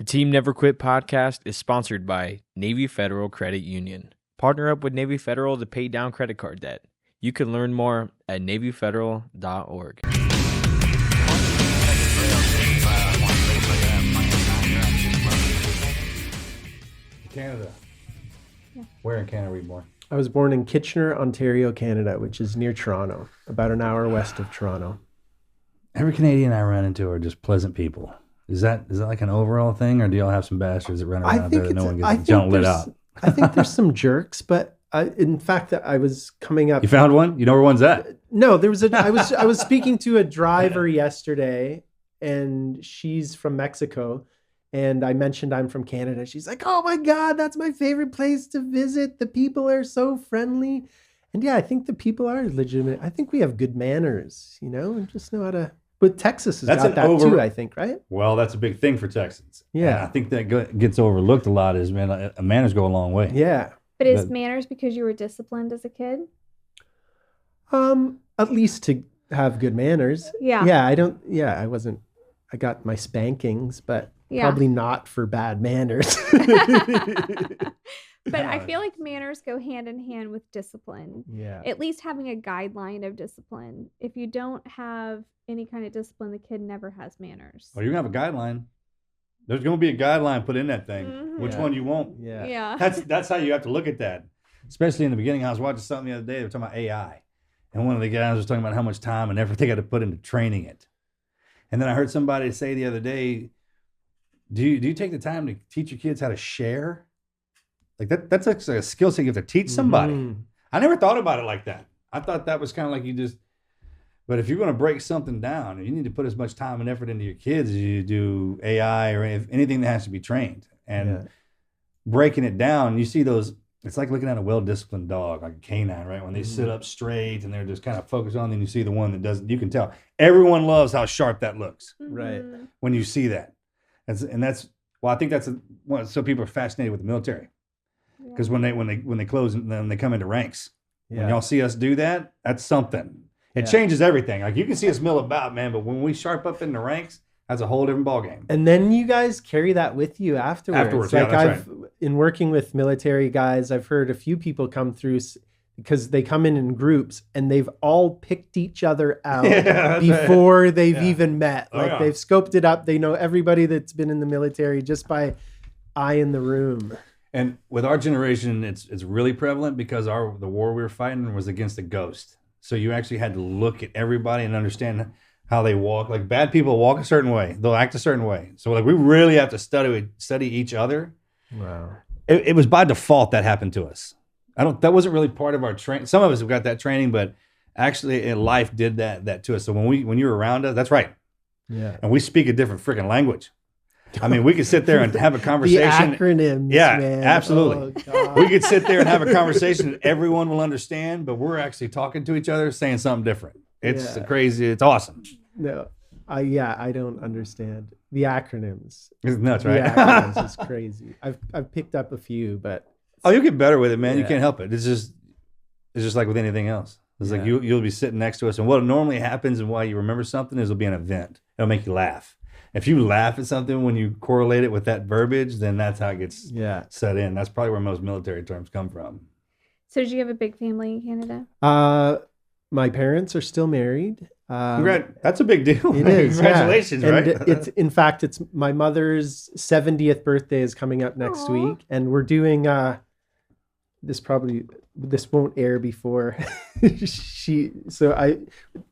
Team Never Quit podcast is sponsored by Navy Federal Credit Union. Partner up with Navy Federal to pay down credit card debt. You can learn more at NavyFederal.org. Canada. Yeah. Where in Canada were you born? I was born in Kitchener, Ontario, Canada, which is near Toronto, about an hour west of Toronto. Every Canadian I run into are just pleasant people. Is that like an overall thing, or do y'all have some bastards that run around out there that no one gets junk lit out? I think there's some jerks, but in fact, I was coming up. You found one? You know where one's at? No, there was I was speaking to a driver yesterday, and she's from Mexico, and I mentioned I'm from Canada. She's like, "Oh my God, that's my favorite place to visit. The people are so friendly," and yeah, I think the people are legitimate. I think we have good manners, and just know how to. But Texas has got that too, I think, right? Well, that's a big thing for Texans. Yeah. And I think that gets overlooked a lot is, man, manners go a long way. Yeah. But is manners because you were disciplined as a kid? At least to have good manners. Yeah. I wasn't, I got my spankings, but probably not for bad manners. But I feel like manners go hand in hand with discipline. Yeah. At least having a guideline of discipline. If you don't have any kind of discipline, the kid never has manners. Well, you're going to have a guideline. There's going to be a guideline put in that thing. Mm-hmm. Which one you want. Yeah. That's how you have to look at that. Especially in the beginning. I was watching something the other day. They were talking about AI. And one of the guys was talking about how much time and effort they got to put into training it. And then I heard somebody say the other day, do you take the time to teach your kids how to share? Like that's a skill set you have to teach somebody. Mm-hmm. I never thought about it like that. I thought that was kind of like but if you're going to break something down, you need to put as much time and effort into your kids as you do AI or anything that has to be trained. And breaking it down, you see those, it's like looking at a well-disciplined dog, like a canine, right? When they sit up straight and they're just kind of focused on, then you see the one that doesn't, you can tell. Everyone loves how sharp that looks. Right. When you see that. I think that's so people are fascinated with the military. Because when they close and then they come into ranks, when y'all see us do that, that's something. It changes everything. Like you can see us mill about, man, but when we sharp up in the ranks, that's a whole different ballgame. And then you guys carry that with you afterwards. Like right. In working with military guys, I've heard a few people come through because they come in groups and they've all picked each other out before they've even met. Like they've scoped it up. They know everybody that's been in the military just by eye in the room. And with our generation, it's really prevalent because the war we were fighting was against a ghost. So you actually had to look at everybody and understand how they walk. Like bad people walk a certain way, they'll act a certain way. So like we really have to study each other. Wow. It was by default that happened to us. That wasn't really part of our training. Some of us have got that training, but actually life did that to us. So when you're around us, that's right. Yeah. And we speak a different freaking language. I mean, we could sit there and have a conversation. The acronyms, man. Absolutely. Oh, we could sit there and have a conversation that everyone will understand, but we're actually talking to each other, saying something different. It's crazy. It's awesome. No, I don't understand the acronyms. It's nuts, right? The acronyms is crazy. I've picked up a few, but you get better with it, man. You can't help it. It's just like with anything else. It's like you'll be sitting next to us, and what normally happens and why you remember something is it'll be an event. It'll make you laugh. If you laugh at something when you correlate it with that verbiage, then that's how it gets set in. That's probably where most military terms come from. So did you have a big family in Canada? My parents are still married. That's a big deal. It is. Congratulations, right? And it's my mother's 70th birthday is coming up next week, and we're doing this won't air before I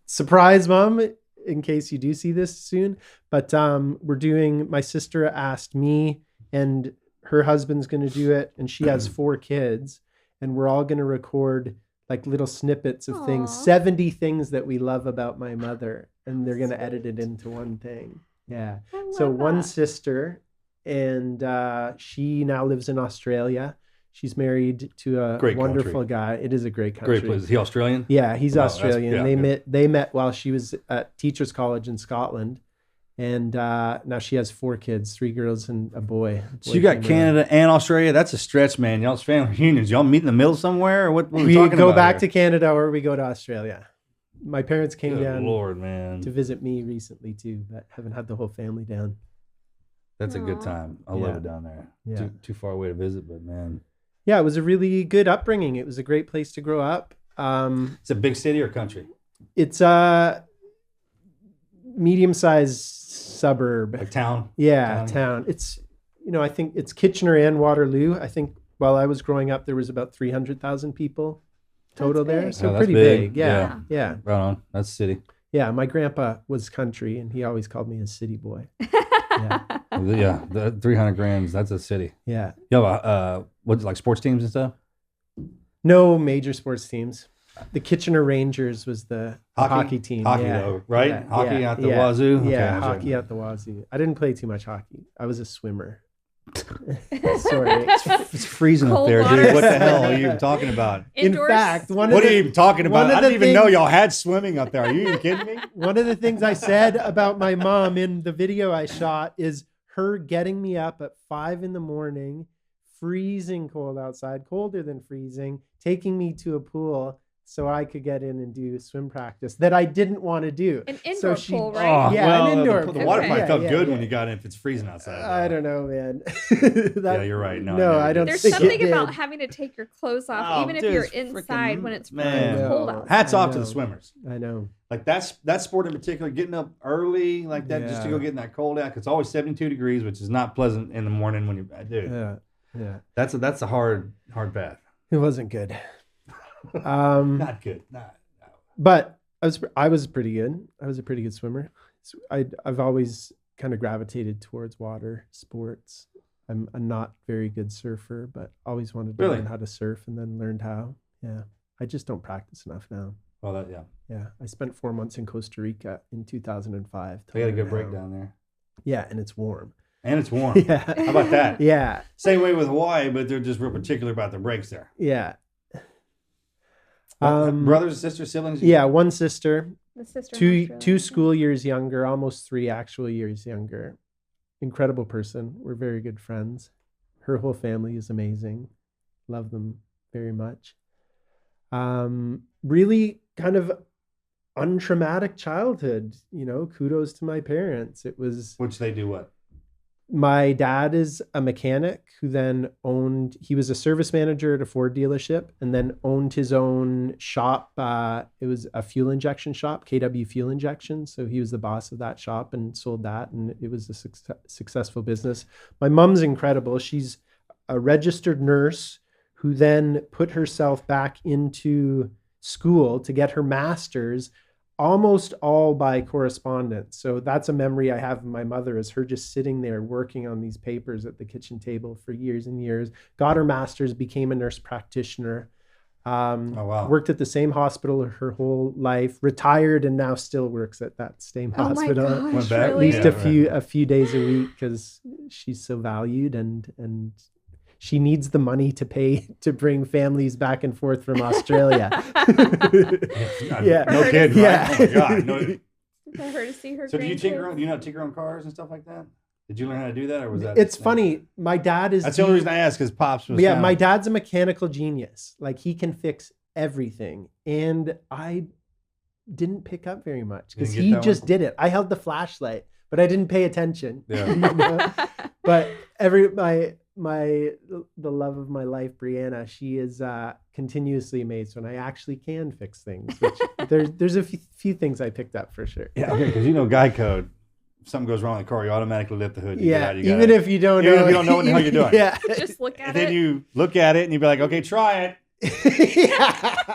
surprise mom in case you do see this soon, but my sister asked me, and her husband's going to do it, and she has 4 kids, and we're all going to record like little snippets of things, 70 things that we love about my mother, and they're going to edit it into one thing. Yeah. So one sister, and she now lives in Australia. She's married to a wonderful guy. It is a great country. Great place. Is he Australian? Yeah, he's Australian. They met while she was at Teachers College in Scotland. And now she has 4 kids, 3 girls and a boy. So you got Canada and Australia. That's a stretch, man. Y'all's family reunions. Y'all meet in the middle somewhere? Or what we go back to Canada or we go to Australia. My parents came down man. to visit me recently too, but haven't had the whole family down. That's a good Aw. time. I love Yeah. it down there. Yeah. Too far away to visit, but man. Yeah, it was a really good upbringing. It was a great place to grow up. It's a big city or country? It's a medium-sized suburb. Like town? Yeah, County? town. It's, I think it's Kitchener and Waterloo. I think while I was growing up, there was about 300,000 people total That's there. big. So Oh, that's pretty big. big. Yeah. Yeah. Right on. That's city. Yeah. My grandpa was country and he always called me a city boy. Yeah, the 300 grams. That's a city. Yeah. You have what's like sports teams and stuff? No major sports teams. The Kitchener Rangers was the hockey team. Hockey yeah. though, right? Yeah, Hockey yeah, out the yeah. wazoo. Yeah, Okay, hockey out the wazoo. I didn't play too much hockey. I was a swimmer. Sorry. It's freezing up Cold there, water dude. What the swimming. hell are you even talking about? In Indoor fact, one What of are you the, even talking about? one of I didn't the even know things- y'all had swimming up there. Are you even kidding me? one of the things I said about my mom in the video I shot is her getting me up at 5 a.m, freezing cold outside, colder than freezing, taking me to a pool so I could get in and do swim practice that I didn't want to do. An indoor she- pool, Oh, right? Yeah, well, an indoor the pool. water Okay. probably felt Yeah, good yeah. when you got in if it's freezing outside. I don't know, man. Yeah, you're right. No, No, never I did. don't There's think something it about did. having to take your clothes off, Oh, even if dude, you're it's inside freaking- when it's man. freaking cold I know. out. Hats off to know. the swimmers. I know. Like that sport in particular, getting up early like that just to go Yeah. get in that cold out. 'Cause it's always 72 degrees, which is not pleasant in the morning when you do. Yeah. Yeah. That's a hard path. It wasn't good. Not good. But I was pretty good. I was a pretty good swimmer. So I've always kind of gravitated towards water sports. I'm a not very good surfer, but always wanted to Really? learn how to surf and then learned how. Yeah. I just don't practice enough now. Well, that yeah. Yeah. I spent 4 months in Costa Rica in 2005. to They got a learn good break how. down there, Yeah, and it's warm. and it's warm. Yeah. How about that? Yeah. Same way with Hawaii, but they're just real particular about the breaks there. Yeah. Brothers and sisters, siblings. Yeah, one sister, The sister in two Australia. school years younger, almost 3 actual years younger. Incredible person. We're very good friends. Her whole family is amazing. Love them very much. Really kind of untraumatic childhood. Kudos to my parents. It was Which they do what? my dad is a mechanic who then he was a service manager at a Ford dealership and then owned his own shop. It was a fuel injection shop, KW Fuel Injection. So he was the boss of that shop and sold that. And it was a successful business. My mom's incredible. She's a registered nurse who then put herself back into school to get her master's, almost all by correspondence. So that's a memory I have of my mother, is her just sitting there working on these papers at the kitchen table for years and years. Got her master's, became a nurse practitioner. Wow. Worked at the same hospital her whole life, retired, and now still works at that same Oh my hospital. gosh, Went back? At really? least a few days a week, because she's so valued and she needs the money to pay to bring families back and forth from Australia. Yeah. No kidding. Yeah. Right? Oh my god. No. For her to see her So do you tinker? grandkids. Do you know how to tinker on cars and stuff like that? Did you learn how to do that, or was that? It's funny. My dad is That's the only reason I asked, because Pops was. yeah, kinda- my dad's a mechanical genius. Like, he can fix everything. And I didn't pick up very much because Didn't get he that just one? did it. I held the flashlight, but I didn't pay attention. Yeah. You know? But the love of my life, Brianna, she is continuously amazed when I actually can fix things. Which there's a few things I picked up for sure. Yeah, okay, because guy code. If something goes wrong in the car, you automatically lift the hood. You get Yeah, out, you got even it. if you don't Even know, if you don't know what the hell you're doing. Yeah, Just look at And then it. you look at it and you be like, okay, try it. yeah.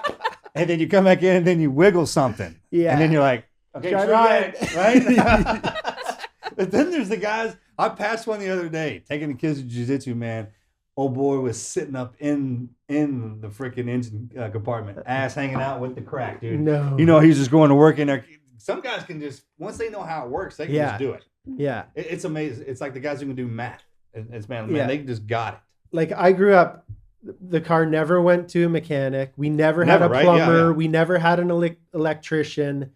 And then you come back in and then you wiggle something. Yeah. And then you're like, okay, Try it try again. it. Right? But then there's the guys. I passed one the other day, taking the kids to jiu-jitsu, man. Old boy was sitting up in the freaking engine compartment, ass hanging out with the crack, dude. No. He's just going to work in there. Some guys can just, once they know how it works, they can Yeah. just do it. Yeah. It's amazing. It's like the guys who can do math. It's man, Yeah. they just got it. Like, I grew up, the car never went to a mechanic. We never had a Never, right? Yeah, plumber. yeah. We never had an electrician.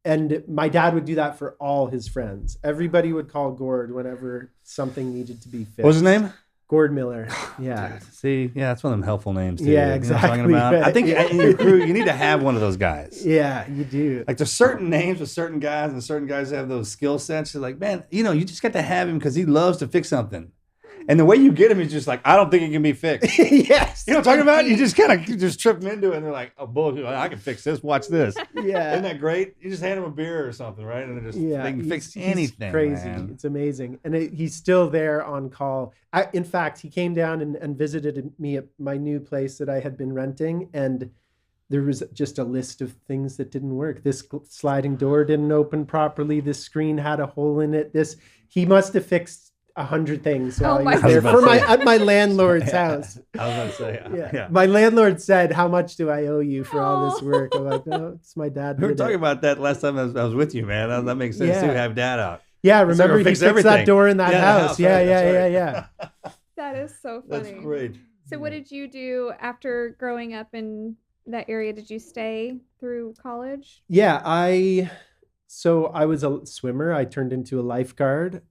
And my dad would do that for all his friends. Everybody would call Gord whenever something needed to be fixed. What was his name? Gord Miller. Yeah. See, yeah, that's one of them helpful names too. Yeah, You know what I'm talking exactly. about? I think in your crew, you need to have one of those guys. Yeah, you do. Like there's certain names with certain guys, and certain guys have those skill sets. You're like, man, you know, you just got to have him because he loves to fix something. And the way you get him is just like, I don't think it can be fixed. Yes. You know what I'm talking about? You just kind of just trip them into it, and they're like, oh, bullshit, I can fix this. Watch this. Yeah. Isn't that great? You just hand them a beer or something, right? And they can fix anything. Crazy. Man. It's amazing. And he's still there on call. In fact, he came down and visited me at my new place that I had been renting. And there was just a list of things that didn't work. This sliding door didn't open properly. This screen had a hole in it. He must have fixed 100 things while he was there at my landlord's house. I was about to say, yeah. My landlord said, "How much do I owe you for all this work?" I'm like, "No, it's my dad." We were talking about that last time I was with you, man. That makes sense too. Have dad out. Yeah, remember he fixed that door in that house. Yeah. That is so funny. That's great. So what did you do after growing up in that area? Did you stay through college? Yeah, I was a swimmer. I turned into a lifeguard.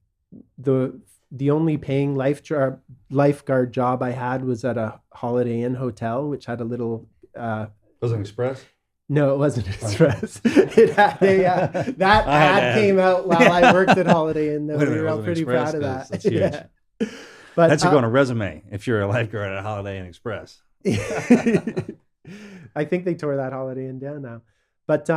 The only paying lifeguard job I had was at a Holiday Inn hotel, which had a little. Was it an Express? No, it wasn't Express. It had that ad came out while I worked at Holiday Inn. Though we were all pretty proud of that. That's huge. Yeah. But that should go on a resume if you're a lifeguard at a Holiday Inn Express. I think they tore that Holiday Inn down now. But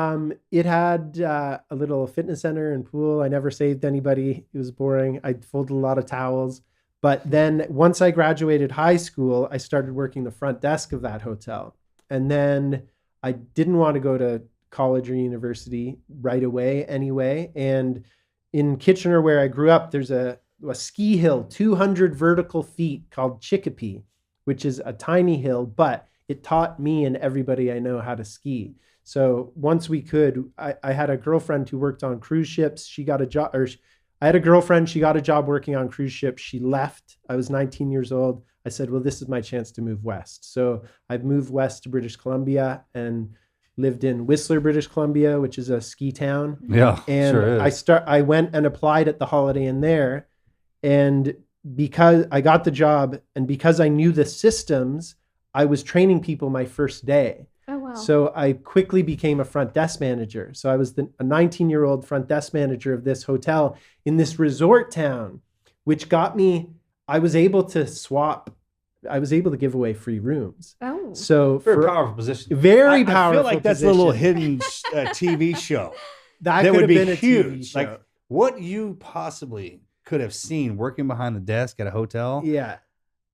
it had a little fitness center and pool. I never saved anybody. It was boring. I folded a lot of towels. But then once I graduated high school, I started working the front desk of that hotel. And then I didn't want to go to college or university right away anyway. And in Kitchener, where I grew up, there's a ski hill, 200 vertical feet called Chicopee, which is a tiny hill, but it taught me and everybody I know how to ski. So once we could, I had a girlfriend who worked on cruise ships. She got a job, I had a girlfriend. She got a job working on cruise ships. She left. I was 19 years old. I said, well, this is my chance to move west. So I've moved west to British Columbia and lived in Whistler, British Columbia, which is a ski town. Yeah, and sure is. I went and applied at the Holiday Inn there. And because I got the job and because I knew the systems, I was training people my first day. Oh, wow. So I quickly became a front desk manager. So I was a 19-year-old front desk manager of this hotel in this resort town, which got me, I was able to give away free rooms. Oh. So very powerful position. Very powerful. I feel like that's position. a little hidden TV show. that could would have be been a huge. TV show. Like what you possibly could have seen working behind the desk at a hotel. Yeah.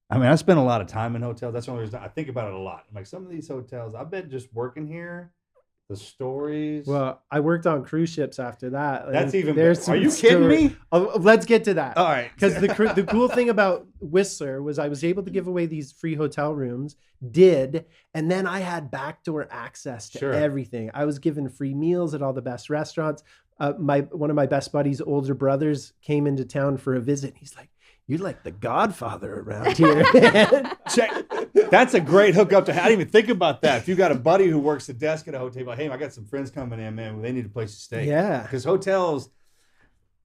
I mean, I spent a lot of time in hotels. That's the only reason I think about it a lot. Like some of these hotels, I bet just working here, the stories. Well, I worked on cruise ships after that. That's even there's better. some Are you kidding me? Oh, let's get to that. All right. Because the cool thing about Whistler was I was able to give away these free hotel rooms, and then I had backdoor access to everything. I was given free meals at all the best restaurants. One of my best buddies' older brothers came into town for a visit. He's like, "You're like the Godfather around here." Check. That's a great hookup to have. I didn't even think about that. If you got a buddy who works the desk at a hotel, like, hey, I got some friends coming in, man. They need a place to stay. Yeah. Because hotels,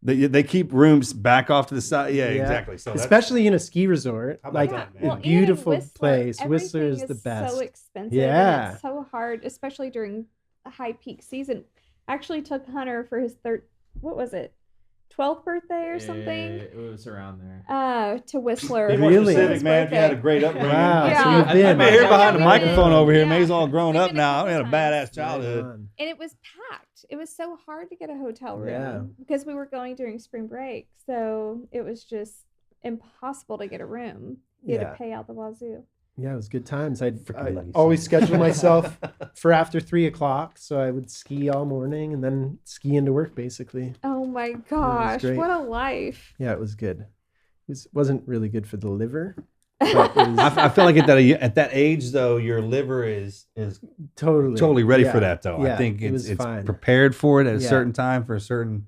they keep rooms back off to the side. Yeah, exactly. So especially in a ski resort, like that, a beautiful Whistler, place. Whistler is the best. So expensive. Yeah. And it's so hard, especially during a high peak season. I actually took Hunter for his 12th birthday or something. It was around there. To Whistler. Be more specific, man. If you had a great upbringing. Wow. Yeah. So you've been. I've been here behind the Yeah. microphone over here. Yeah. May's all grown up We've been a now. I had a couple badass childhood. And it was packed. It was so hard to get a hotel room Yeah. because we were going during spring break. So it was just impossible to get a room. You had to pay out the wazoo. Yeah, it was good times. I'd Freaking always lazy. schedule myself for after 3:00, so I would ski all morning and then ski into work basically. Oh my gosh, great. what a life. Yeah, it was good. Wasn't really good for the liver. But it was I feel like at that age though, your liver is totally ready for that though. Yeah, I think it was it's fine. prepared for it at a Yeah. certain time for a certain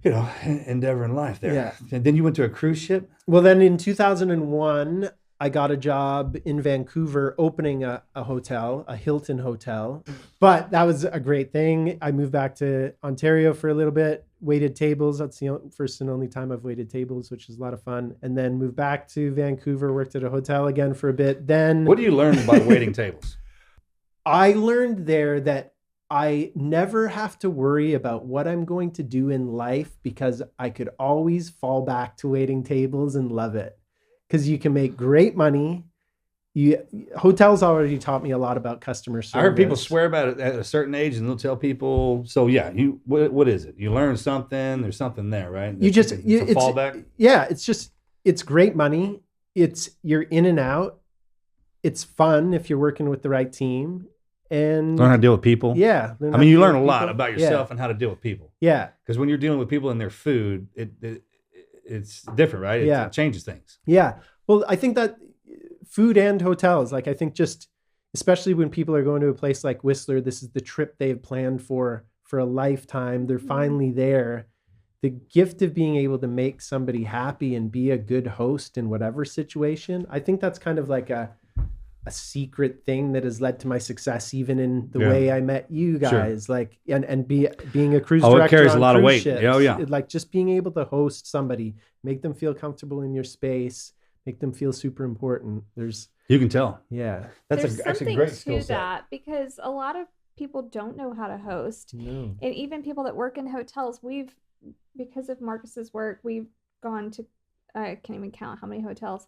endeavor in life there. Yeah. And then you went to a cruise ship. Well, then in 2001, I got a job in Vancouver opening a hotel, a Hilton hotel. But that was a great thing. I moved back to Ontario for a little bit, waited tables. That's the first and only time I've waited tables, which is a lot of fun. And then moved back to Vancouver, worked at a hotel again for a bit. Then What do you learn about waiting tables? I learned there that I never have to worry about what I'm going to do in life because I could always fall back to waiting tables and love it. Because you can make great money. Hotels already taught me a lot about customer service. I heard people swear about it at a certain age, and they'll tell people. So yeah, what is it? You learn something. There's something there, right? It's a fallback. Yeah, it's great money. You're in and out. It's fun if you're working with the right team, and Learn how to deal with people. Yeah, I mean, you learn a lot about yourself and how to deal with people. Yeah, because when you're dealing with people and their food, it's different, right? It changes things. Yeah. Well, I think that food and hotels, like I think just, especially when people are going to a place like Whistler, this is the trip they've planned for a lifetime. They're finally there. The gift of being able to make somebody happy and be a good host in whatever situation, I think that's kind of like a secret thing that has led to my success, even in the way I met you guys. Sure. Like, and being a cruise director. It carries a lot of weight. Ships, like just being able to host somebody, make them feel comfortable in your space, make them feel super important. You can tell. Yeah. There's actually something great skill to set. that because a lot of people don't know how to host. No. And even people that work in hotels, because of Marcus's work, we've gone to, I can't even count how many hotels.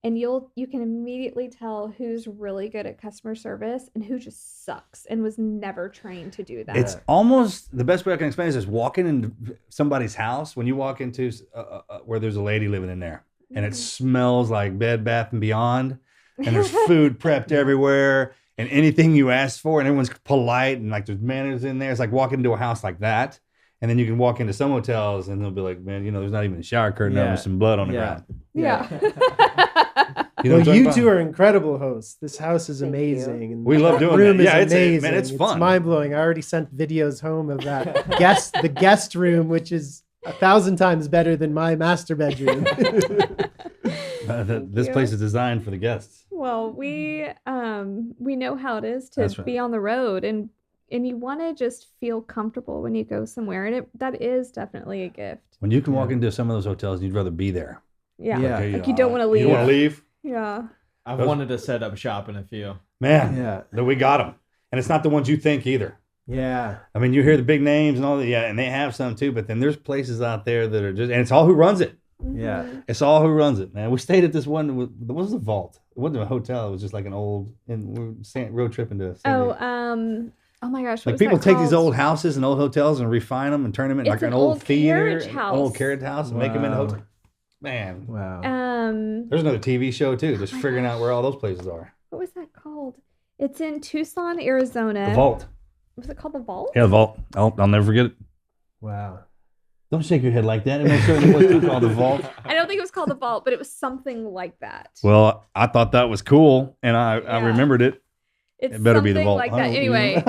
And you can immediately tell who's really good at customer service and who just sucks and was never trained to do that. It's almost the best way I can explain is walking into somebody's house. When you walk into where there's a lady living in there, and it smells like Bed Bath and Beyond, and there's food prepped everywhere, and anything you ask for, and everyone's polite, and like there's manners in there. It's like walking into a house like that. And then you can walk into some hotels, and they'll be like, "Man, there's not even a shower curtain up with some blood on the ground." Yeah. You two are incredible hosts. This house is amazing. And we love doing room that. Yeah, is amazing. It's fun. It's mind blowing. I already sent videos home of that the guest room, which is 1,000 times better than my master bedroom. This place is designed for the guests. Well, we know how it is to be on the road, and you want to just feel comfortable when you go somewhere, and that is definitely a gift. When you can walk into some of those hotels, you'd rather be there. Yeah. Like you don't want to leave. You want to leave? Yeah. I've wanted to set up shop in a few. Man, we got them. And it's not the ones you think either. Yeah. I mean, you hear the big names and all that. Yeah, and they have some too. But then there's places out there that are just, and it's all who runs it. Yeah. It's all who runs it, man. We stayed at this one. What was the vault? It wasn't a hotel. It was just like an old, and we were road tripping to. Oh my gosh! Like people take these old houses and old hotels and refine them and turn them into like an old theater, an old carriage house, and make them into hotel. Man, wow. There's another TV show too, just figuring out where all those places are. What was that called? It's in Tucson, Arizona. The Vault. Was it called the Vault? Yeah, the Vault. I'll never forget it. Wow. Don't shake your head like that. It certainly was called the Vault. I don't think it was called the Vault, but it was something like that. Well, I thought that was cool, and I remembered it. It better be the Vault. Like that. Anyway,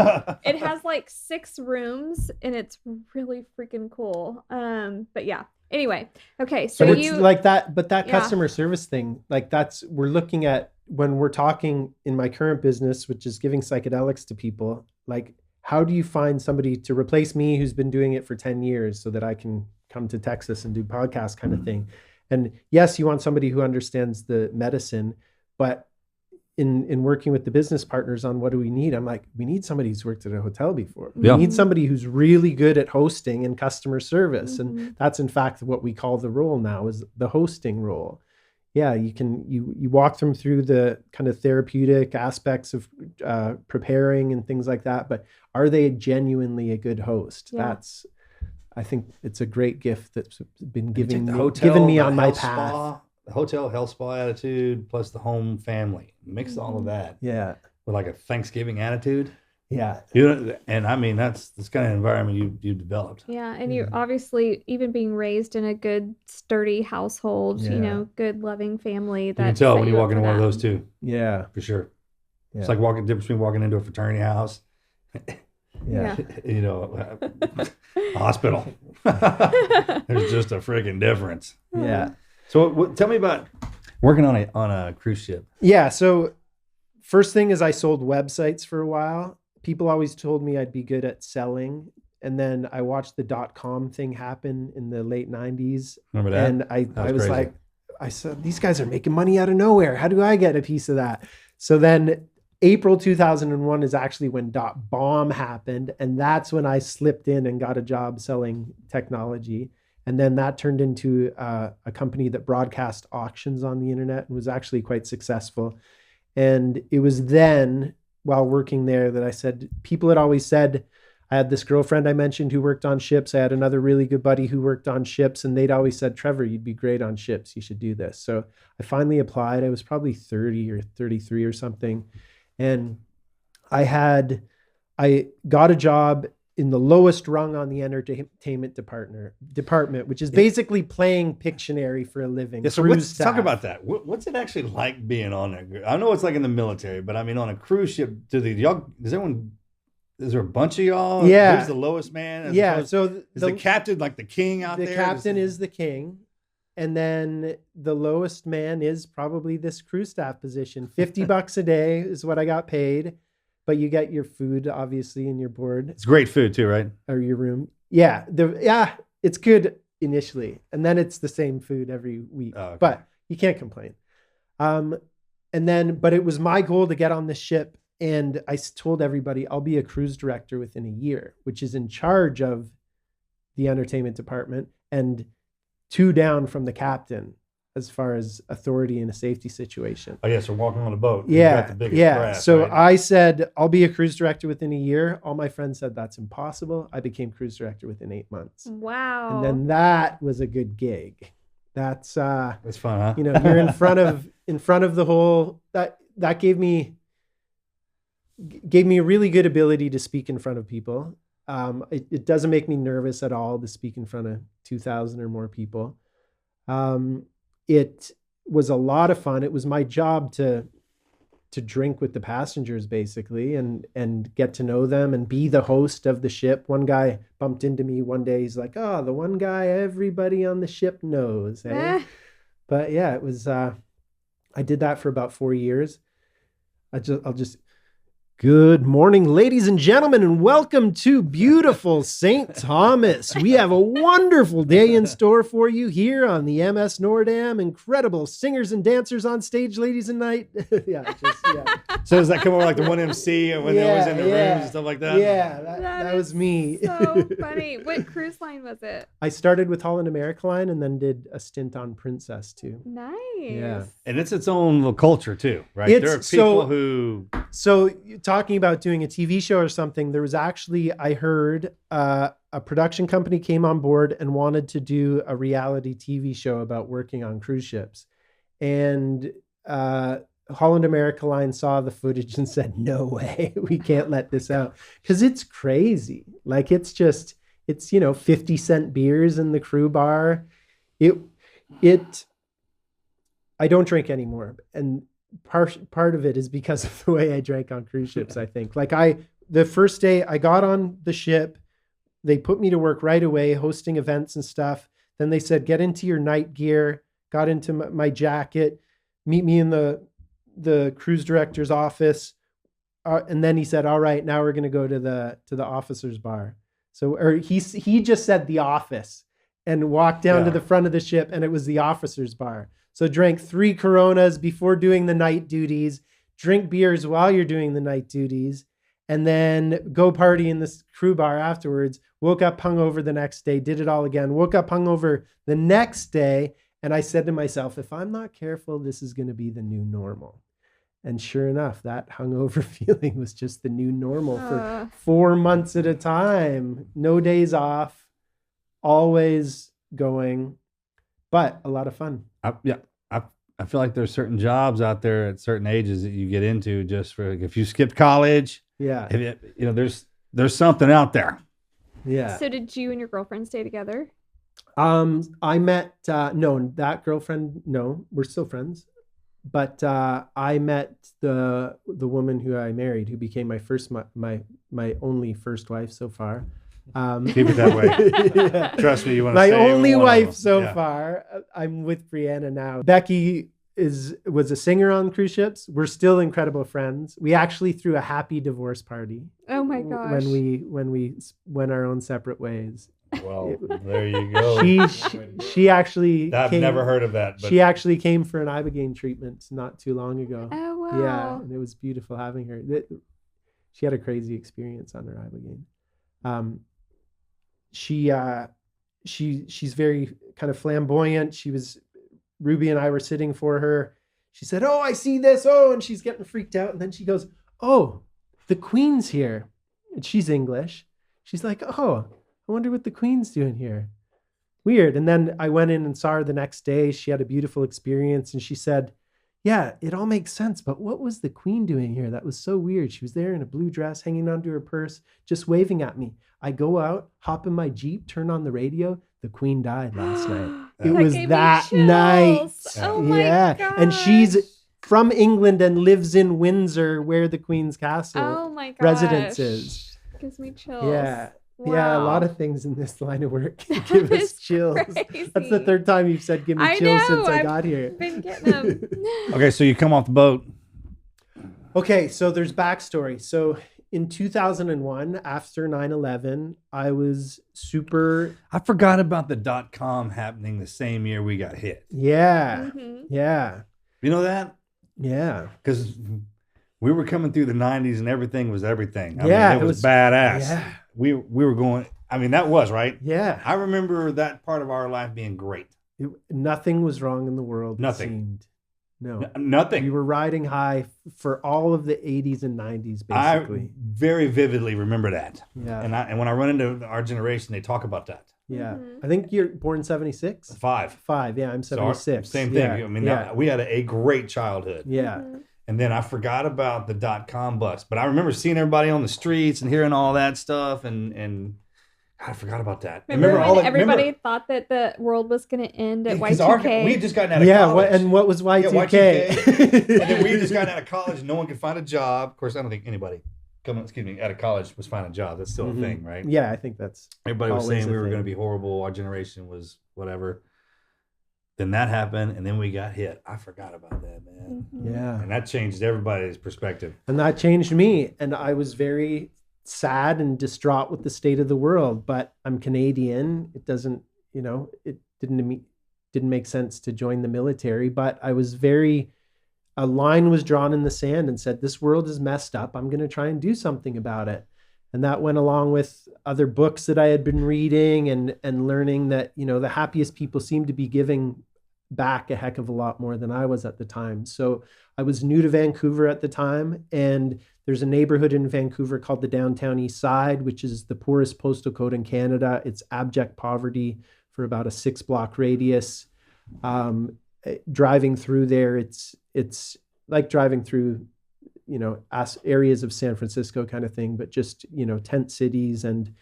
it has like 6 rooms, and it's really freaking cool. But yeah. Anyway, okay. So it's like that, but that customer service thing, like we're looking at when we're talking in my current business, which is giving psychedelics to people. Like, how do you find somebody to replace me who's been doing it for 10 years so that I can come to Texas and do podcasts kind of thing? And yes, you want somebody who understands the medicine, but in working with the business partners on what do we need, I'm like, we need somebody who's worked at a hotel before. We need somebody who's really good at hosting and customer service. And that's in fact what we call the role now, is the hosting role. Yeah, you walk them through the kind of therapeutic aspects of preparing and things like that, but are they genuinely a good host? I think it's a great gift that's been given me on my path. The hotel health spa attitude plus the home family. Mix all of that. Yeah. With like a Thanksgiving attitude. Yeah. And I mean, that's kind of environment you developed. Yeah. And you're obviously even being raised in a good, sturdy household, good, loving family. You can tell when you walk into one of those too. Yeah. For sure. Yeah. It's like the difference between walking into a fraternity house. Yeah. A hospital. There's just a freaking difference. Yeah. So tell me about working on a cruise ship. Yeah. So first thing is I sold websites for a while. People always told me I'd be good at selling. And then I watched the .com thing happen in the late 90s. Remember that? And I was crazy. like, I said, these guys are making money out of nowhere. How do I get a piece of that? So then April 2001 is actually when .bomb happened. And that's when I slipped in and got a job selling technology. And then that turned into a company that broadcast auctions on the internet and was actually quite successful. And it was then, while working there, that I said, people had always said, I had this girlfriend I mentioned who worked on ships. I had another really good buddy who worked on ships, and they'd always said, Trevor, you'd be great on ships. You should do this. So I finally applied. I was probably 30 or 33 or something. And I got a job in the lowest rung on the entertainment department, which is basically playing Pictionary for a living. Yeah, so cruise let's talk staff. about that. What's it actually like being on there? I know it's like in the military, but I mean, on a cruise ship, is there a bunch of y'all? Yeah. Who's the lowest man? Yeah. So Is the captain like the king out there? The captain is the king. And then the lowest man is probably this crew staff position. $50 a day is what I got paid. But you get your food, obviously, and your board. It's great food too, right? Or your room. Yeah. It's good initially. And then it's the same food every week. Oh, okay. But you can't complain. But it was my goal to get on the ship. And I told everybody I'll be a cruise director within a year, which is in charge of the entertainment department and 2 down from the captain as far as authority in a safety situation. Oh yeah, so walking on a boat. Yeah, You got the biggest yeah. brass, So right? I said I'll be a cruise director within a year. All my friends said that's impossible. I became cruise director within 8 months, Wow. and then that was a good gig. That's That's fun, huh? you're in front of the whole that gave me a really good ability to speak in front of people. It doesn't make me nervous at all to speak in front of 2,000 or more people. It was a lot of fun. It was my job to drink with the passengers basically and get to know them and be the host of the ship. One guy bumped into me one day. He's like, oh, the one guy everybody on the ship knows. Eh? But yeah, it was, I did that for about 4 years. Good morning, ladies and gentlemen, and welcome to beautiful St. Thomas. We have a wonderful day in store for you here on the MS Nordam. Incredible singers and dancers on stage, ladies and night. Yeah. So does that come over like the one MC when they was in the rooms and stuff like that? Yeah, that was me. So funny. What cruise line was it? I started with Holland America Line and then did a stint on Princess too. Nice. Yeah. And it's its own little culture too, right? It's There are people who... So talking about doing a TV show or something, there was actually, I heard a production company came on board and wanted to do a reality TV show about working on cruise ships. And Holland America Line saw the footage and said, no way, we can't let this out. Because it's crazy. Like it's 50-cent beers in the crew bar. I don't drink anymore. And part of it is because of the way I drank on cruise ships, I think. Like the first day I got on the ship, they put me to work right away, hosting events and stuff. Then they said, get into your night gear, got into my jacket, meet me in the cruise director's office. And then he said, all right, now we're going to go to the officer's bar. He just said the office and walked down to the front of the ship, and it was the officer's bar. So drank 3 Coronas before doing the night duties, drink beers while you're doing the night duties, and then go party in this crew bar afterwards. Woke up hungover the next day, did it all again. Woke up hungover the next day, and I said to myself, if I'm not careful, this is going to be the new normal. And sure enough, that hungover feeling was just the new normal for 4 months at a time. No days off, always going, but a lot of fun. I feel like there's certain jobs out there at certain ages that you get into just for if you skipped college. Yeah. There's something out there. Yeah. So did you and your girlfriend stay together? I met that girlfriend. No, we're still friends. But I met the woman who I married, who became my only first wife so far. Keep it that way. Yeah. Trust me, you want to my say only wife so yeah. far. I'm with Brianna now. Becky was a singer on cruise ships. We're still incredible friends. We actually threw a happy divorce party. Oh my gosh. When we went our own separate ways. Well, there you go. She actually I've never heard of that. But she actually came for an Ibogaine treatment not too long ago. Oh wow. Yeah, and it was beautiful having her. She had a crazy experience on her Ibogaine. She's very kind of flamboyant. Ruby and I were sitting for her. She said, "Oh, I see this. Oh," and she's getting freaked out. And then she goes, "Oh, the Queen's here." And she's English. She's like, "Oh, I wonder what the Queen's doing here." Weird. And then I went in and saw her the next day. She had a beautiful experience. And she said, "Yeah, it all makes sense. But what was the Queen doing here? That was so weird. She was there in a blue dress, hanging onto her purse, just waving at me. I go out, hop in my Jeep, turn on the radio. The Queen died last night." It was that night. Oh my gosh. And she's from England and lives in Windsor, where the Queen's Castle Oh my gosh. residence is. Gives me chills. Yeah. Wow. Yeah, a lot of things in this line of work give us is chills. crazy. That's the third time you've said give me I chills know, since I I've got here. Been getting them. okay, so you come off the boat. Okay, so there's backstory. So in 2001, after 9/11, I was super. I forgot about the .com happening the same year we got hit. Yeah. Mhm. Yeah. You know that? Yeah. Because we were coming through the 90s and everything was everything. I Yeah, mean, it was badass. Yeah. We were going, I mean, that was, right? Yeah. I remember that part of our life being great. Nothing was wrong in the world. Nothing. It seemed. No. Nothing. We were riding high for all of the 80s and 90s, I basically. very vividly remember that. Yeah. And when I run into our generation, they talk about that. Yeah. Mhm. I think you're born 76? 5. Yeah, I'm So our- 76. same thing. Yeah. I mean, yeah. we had a great childhood. Yeah. Mhm. And then I forgot about the .com bust. But I remember seeing everybody on the streets and hearing all that stuff. And I forgot about that. Remember all when that- everybody thought that the world was going to end at 'cause Y2K? we had just gotten out of Yeah. college. And what was Y2K? And then we had just gotten out of college. No one could find a job. Of course, I don't think anybody out of college was finding a job. That's still Mhm. a thing, right? Yeah, I think that's Everybody was always saying a we were thing. going to be horrible. Our generation was whatever. Then that happened, and then we got hit. I forgot about that, man. Mhm. yeah. And that changed everybody's perspective. And that changed me. And I was very sad and distraught with the state of the world. But I'm Canadian. It doesn't, it didn't make sense to join the military. But I was a line was drawn in the sand and said, this world is messed up. I'm going to try and do something about it. And that went along with other books that I had been reading and learning that, the happiest people seem to be giving back a heck of a lot more than I was at the time. So I was new to Vancouver at the time, and there's a neighborhood in Vancouver called the Downtown East Side, which is the poorest postal code in Canada. It's abject poverty for about a 6-block radius. Driving through there, it's like driving through, areas of San Francisco kind of thing, but just, tent cities and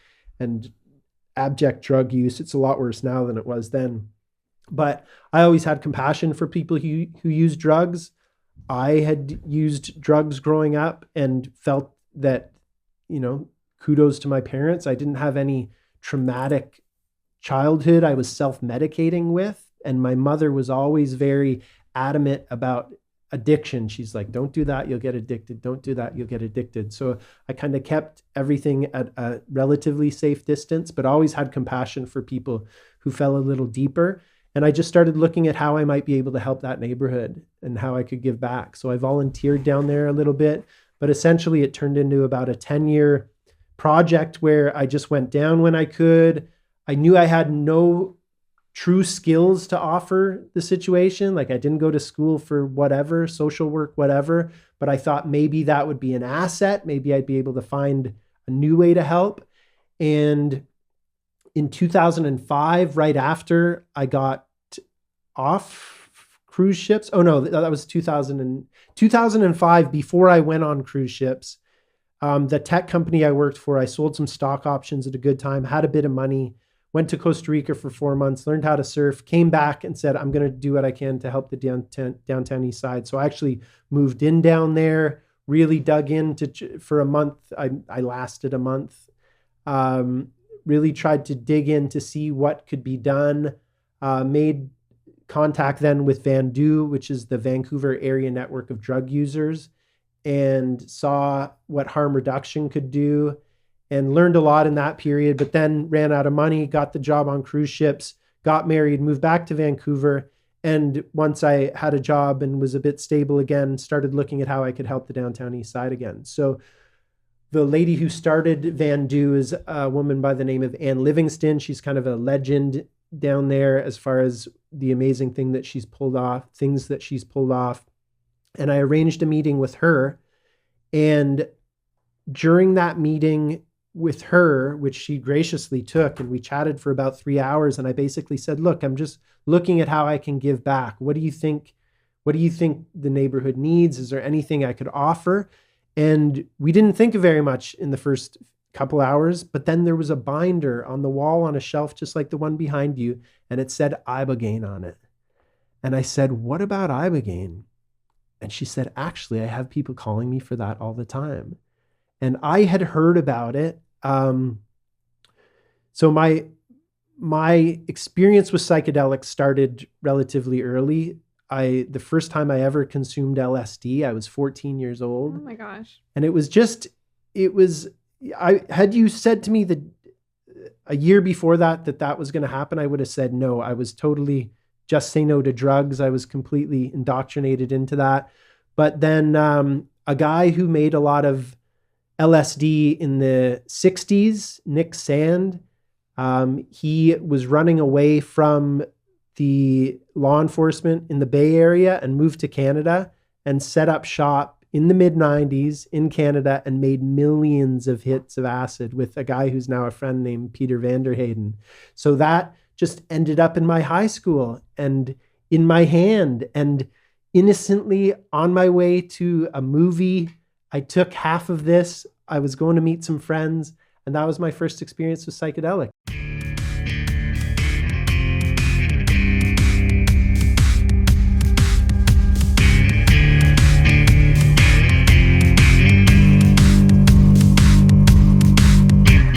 abject drug use. It's a lot worse now than it was then. But I always had compassion for people who use drugs. I had used drugs growing up and felt that, kudos to my parents. I didn't have any traumatic childhood I was self-medicating with. And my mother was always very adamant about addiction. She's like, don't do that, you'll get addicted. Don't do that, you'll get addicted. So I kind of kept everything at a relatively safe distance, but always had compassion for people who fell a little deeper. And I just started looking at how I might be able to help that neighborhood and how I could give back. So I volunteered down there a little bit, but essentially it turned into about a 10-year project where I just went down when I could. I knew I had no true skills to offer the situation. Like I didn't go to school for whatever, social work, whatever, but I thought maybe that would be an asset. Maybe I'd be able to find a new way to help. And in 2005, right after I got off cruise ships. Oh no, that was 2005, before I went on cruise ships. The tech company I worked for, I sold some stock options at a good time, had a bit of money, went to Costa Rica for 4 months, learned how to surf, came back and said, I'm going to do what I can to help the downtown East Side. So I actually moved in down there, really dug into for a month. I lasted a month. Really tried to dig in to see what could be done. Made contact then with VANDU, which is the Vancouver Area Network of Drug Users, and saw what harm reduction could do and learned a lot in that period, but then ran out of money, got the job on cruise ships, got married, moved back to Vancouver. And once I had a job and was a bit stable again, started looking at how I could help the downtown east side again. So the lady who started VANDU is a woman by the name of Ann Livingston. She's kind of a legend down there as far as the amazing things that she's pulled off. And I arranged a meeting with her. And during that meeting with her, which she graciously took, and we chatted for about 3 hours, and I basically said, look, I'm just looking at how I can give back. What do you think the neighborhood needs? Is there anything I could offer? And we didn't think of very much in the first couple hours, but then there was a binder on the wall on a shelf, just like the one behind you, and it said Ibogaine on it. And I said, what about Ibogaine? And she said, actually, I have people calling me for that all the time. And I had heard about it. So my experience with psychedelics started relatively early. The first time I ever consumed LSD, I was 14 years old. Oh my gosh. And had you said to me that a year before that was going to happen, I would have said no. I was totally just say no to drugs. I was completely indoctrinated into that. But then a guy who made a lot of LSD in the 60s, Nick Sand, he was running away from the law enforcement in the Bay Area and moved to Canada and set up shop in the mid-90s in Canada and made millions of hits of acid with a guy who's now a friend named Peter Vanderhayden. So that just ended up in my high school and in my hand, and innocently on my way to a movie, I took half of this. I was going to meet some friends, and that was my first experience with psychedelic.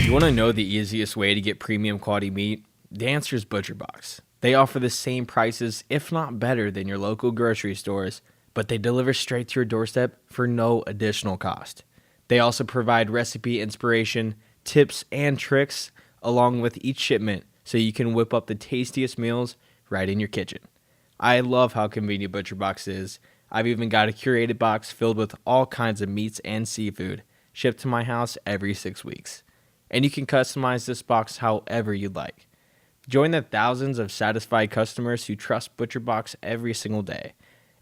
You want to know the easiest way to get premium quality meat? The answer is ButcherBox. They offer the same prices, if not better, than your local grocery stores, but they deliver straight to your doorstep for no additional cost. They also provide recipe inspiration, tips, and tricks along with each shipment so you can whip up the tastiest meals right in your kitchen. I love how convenient ButcherBox is. I've even got a curated box filled with all kinds of meats and seafood shipped to my house every 6 weeks. And you can customize this box however you'd like. Join the thousands of satisfied customers who trust ButcherBox every single day.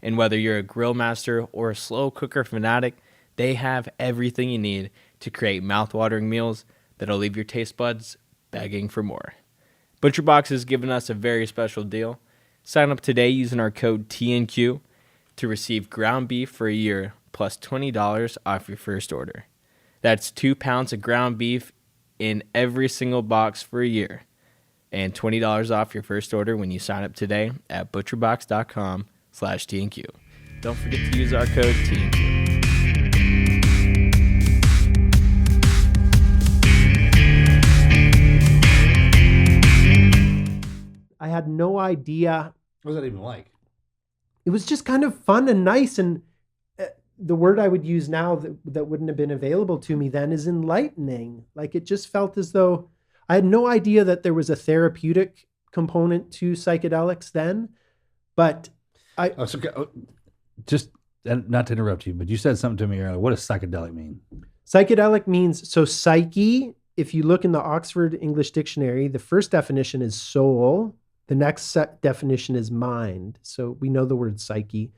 And whether you're a grill master or a slow cooker fanatic, they have everything you need to create mouth-watering meals that'll leave your taste buds begging for more. ButcherBox has given us a very special deal. Sign up today using our code TNQ to receive ground beef for a year plus $20 off your first order. That's 2 pounds of ground beef in every single box for a year, and $20 off your first order when you sign up today at butcherbox.com/TNQ. Don't forget to use our code TNQ. I had no idea. What was that even like? It was just kind of fun and nice. And the word I would use now that wouldn't have been available to me then is enlightening. Like, it just felt as though I had no idea that there was a therapeutic component to psychedelics then, but just not to interrupt you, but you said something to me earlier. What does psychedelic mean? Psychedelic means, so psyche, if you look in the Oxford English Dictionary, the first definition is soul. The next definition is mind. So we know the word psyche.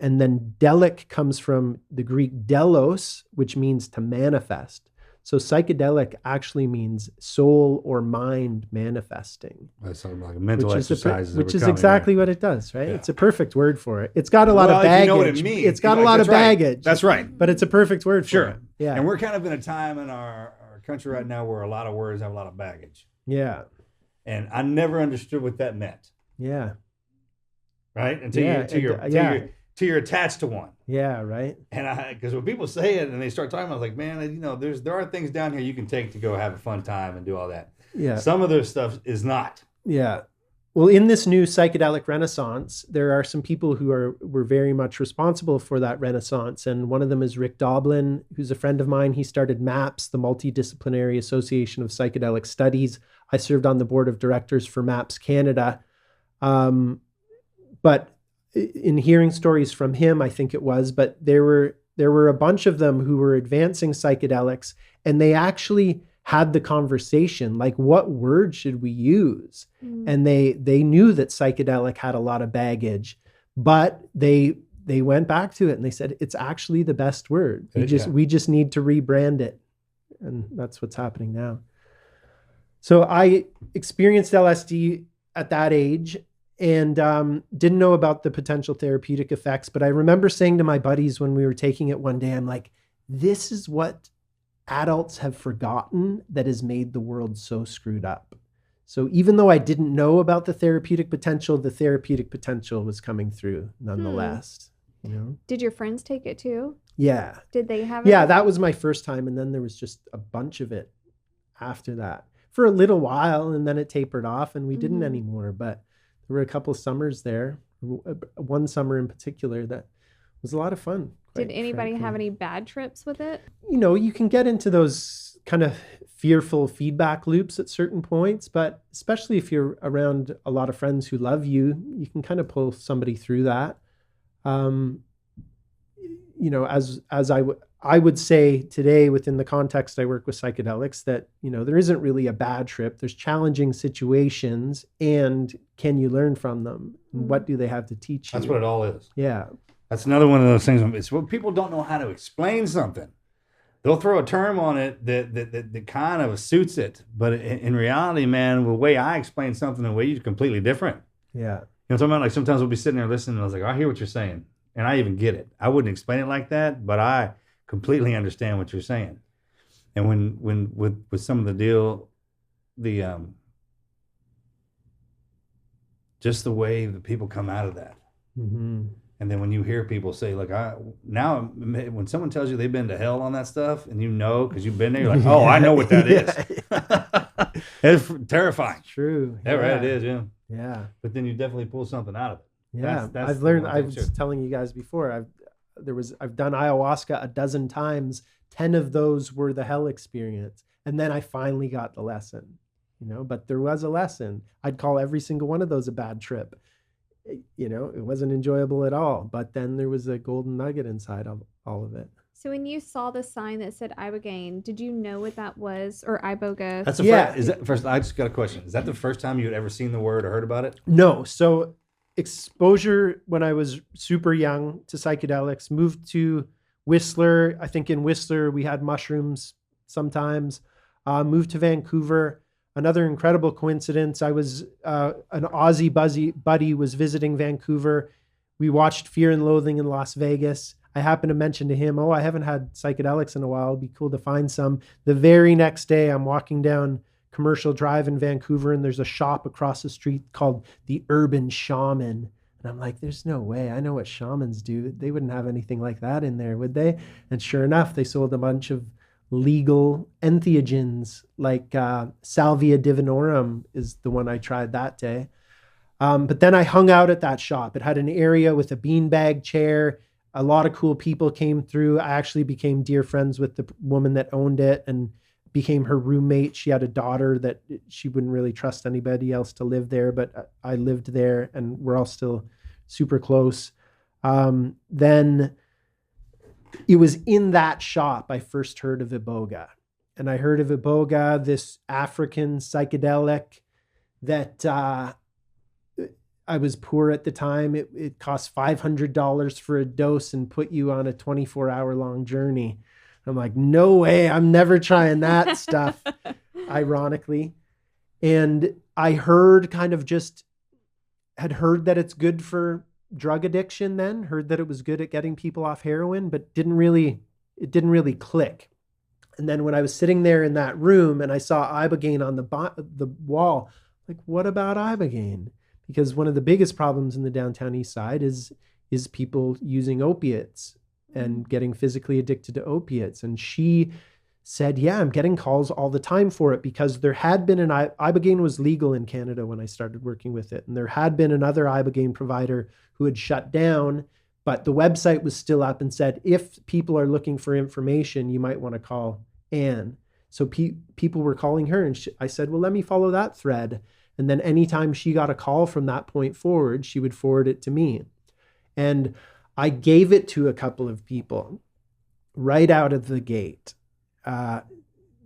And then delic comes from the Greek delos, which means to manifest. So psychedelic actually means soul or mind manifesting. That's something like a mental exercise. Which is exactly what it does, right? Yeah. It's a perfect word for it. It's got a lot of baggage. You know what it means. It's got a lot of baggage. That's right. But it's a perfect word for it. Yeah. And we're kind of in a time in our country right now where a lot of words have a lot of baggage. Yeah. And I never understood what that meant. Yeah. Right? Until you're attached to one. Yeah, right. And because when people say it and they start talking, I was like, man, there are things down here you can take to go have a fun time and do all that. Yeah. Some of their stuff is not. Yeah. Well, in this new psychedelic renaissance, there are some people who were very much responsible for that renaissance. And one of them is Rick Doblin, who's a friend of mine. He started MAPS, the Multidisciplinary Association of Psychedelic Studies. I served on the board of directors for MAPS Canada. But in hearing stories from him, I think it was, but there were a bunch of them who were advancing psychedelics, and they actually had the conversation, like, what word should we use? And they knew that psychedelic had a lot of baggage, but they went back to it and they said, it's actually the best word. We just need to rebrand it. And that's what's happening now. So I experienced LSD at that age and didn't know about the potential therapeutic effects. But I remember saying to my buddies when we were taking it one day, I'm like, this is what adults have forgotten that has made the world so screwed up. So even though I didn't know about the therapeutic potential was coming through nonetheless. You know? Did your friends take it too? Yeah. Did they have it? Yeah, that was my first time. And then there was just a bunch of it after that for a little while. And then it tapered off and we didn't anymore. But there were a couple of summers there, one summer in particular that was a lot of fun. Did anybody have any bad trips with it? You know, you can get into those kind of fearful feedback loops at certain points, but especially if you're around a lot of friends who love you, you can kind of pull somebody through that. You know, as I would say today within the context I work with psychedelics that, you know, there isn't really a bad trip. There's challenging situations, and can you learn from them? And what do they have to teach you? That's what it all is. Yeah. That's another one of those things. It's when people don't know how to explain something. They'll throw a term on it that kind of suits it. But in reality, man, the way I explain something, the way you're completely different. Yeah. You know what I'm talking about? Like sometimes we'll be sitting there listening and I was like, I hear what you're saying. And I even get it. I wouldn't explain it like that, but I completely understand what you're saying. And when with some of the deal, just the way that people come out of that. Mm-hmm. And then when you hear people say, like, when someone tells you they've been to hell on that stuff, and you know because you've been there, you're like, oh, I know what that is. It's terrifying. It's true. Yeah, right, it is, yeah. Yeah. But then you definitely pull something out of it. Yeah, That's I've learned. I was telling you guys before. I've done ayahuasca a dozen times. 10 of those were the hell experience, and then I finally got the lesson. You know, but there was a lesson. I'd call every single one of those a bad trip. You know, it wasn't enjoyable at all. But then there was a golden nugget inside of all of it. So when you saw the sign that said Ibogaine, did you know what that was, or Iboga? That's the first. I just got a question. Is that the first time you had ever seen the word or heard about it? No. So exposure when I was super young to psychedelics, moved to Whistler. I think in Whistler we had mushrooms sometimes. Moved to Vancouver. Another incredible coincidence. I was an Aussie buddy was visiting Vancouver. We watched Fear and Loathing in Las Vegas. I happened to mention to him, I haven't had psychedelics in a while. It'd be cool to find some. The very next day, I'm walking down Commercial Drive in Vancouver, and there's a shop across the street called the Urban Shaman. And I'm like, there's no way. I know what shamans do. They wouldn't have anything like that in there, would they? And sure enough, they sold a bunch of legal entheogens, like Salvia divinorum is the one I tried that day. But then I hung out at that shop. It had an area with a beanbag chair. A lot of cool people came through. I actually became dear friends with the woman that owned it and became her roommate. She had a daughter that she wouldn't really trust anybody else to live there, but I lived there and we're all still super close. Then it was in that shop I first heard of Iboga. And I heard of Iboga, this African psychedelic that I was poor at the time. It cost $500 for a dose and put you on a 24-hour long journey. I'm like, no way, I'm never trying that stuff, ironically. And I heard had heard that it's good for drug addiction then, heard that it was good at getting people off heroin, but it didn't really click. And then when I was sitting there in that room and I saw Ibogaine on the wall, like, what about Ibogaine? Because one of the biggest problems in the downtown east side is people using opiates and getting physically addicted to opiates. And she said, yeah, I'm getting calls all the time for it, because there had been Ibogaine was legal in Canada when I started working with it. And there had been another Ibogaine provider who had shut down, but the website was still up and said, if people are looking for information, you might want to call Anne. So people were calling her, and I said, well, let me follow that thread. And then anytime she got a call from that point forward, she would forward it to me. And I gave it to a couple of people right out of the gate.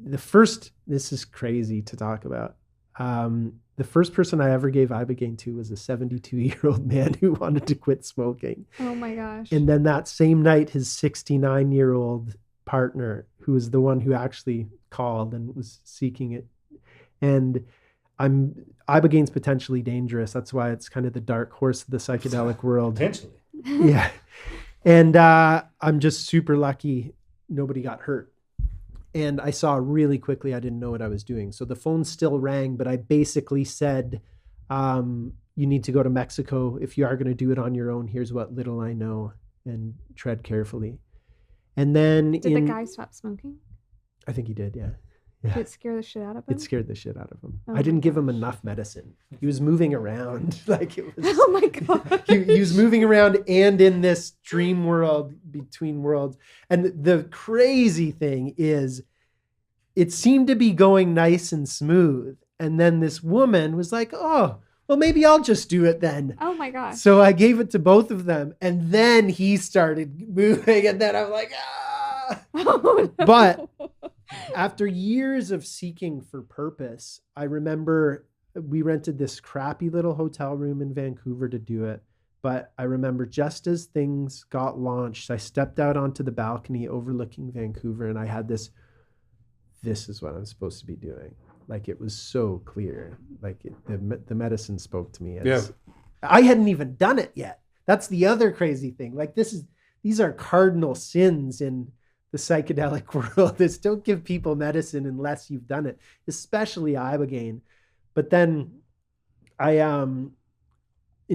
This is crazy to talk about. The first person I ever gave Ibogaine to was a 72-year-old man who wanted to quit smoking. Oh my gosh. And then that same night, his 69-year-old partner, who was the one who actually called and was seeking it. And Ibogaine's potentially dangerous. That's why it's kind of the dark horse of the psychedelic world. Potentially. Yeah. And I'm just super lucky nobody got hurt. And I saw really quickly I didn't know what I was doing. So the phone still rang, but I basically said, you need to go to Mexico. If you are going to do it on your own, here's what little I know, and tread carefully. And then Did the guy stop smoking? I think he did, yeah. Did it scare the shit out of him? It scared the shit out of him. Oh I didn't my give him gosh. enough medicine. He was moving around like it was. Oh my god. He was moving around and in this dream world between worlds. And the crazy thing is, it seemed to be going nice and smooth. And then this woman was like, oh, well, maybe I'll just do it then. Oh my gosh. So I gave it to both of them. And then he started moving. And then I'm like, ah. Oh, no. But after years of seeking for purpose, I remember we rented this crappy little hotel room in Vancouver to do it. But I remember just as things got launched, I stepped out onto the balcony overlooking Vancouver, and I had this is what I'm supposed to be doing. Like, it was so clear. Like, the medicine spoke to me. I hadn't even done it yet. That's the other crazy thing. Like, these are cardinal sins in the psychedelic world. Is don't give people medicine unless you've done it, especially Ibogaine. But then in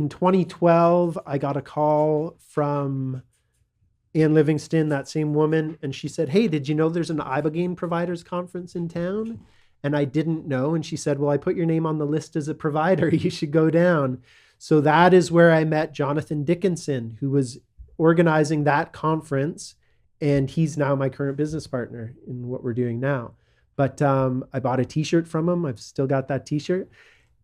2012, I got a call from Ann Livingston, that same woman, and she said, hey, did you know there's an Ibogaine providers conference in town? And I didn't know. And she said, well, I put your name on the list as a provider. You should go down. So that is where I met Jonathan Dickinson, who was organizing that conference. And he's now my current business partner in what we're doing now. But I bought a t-shirt from him. I've still got that t-shirt.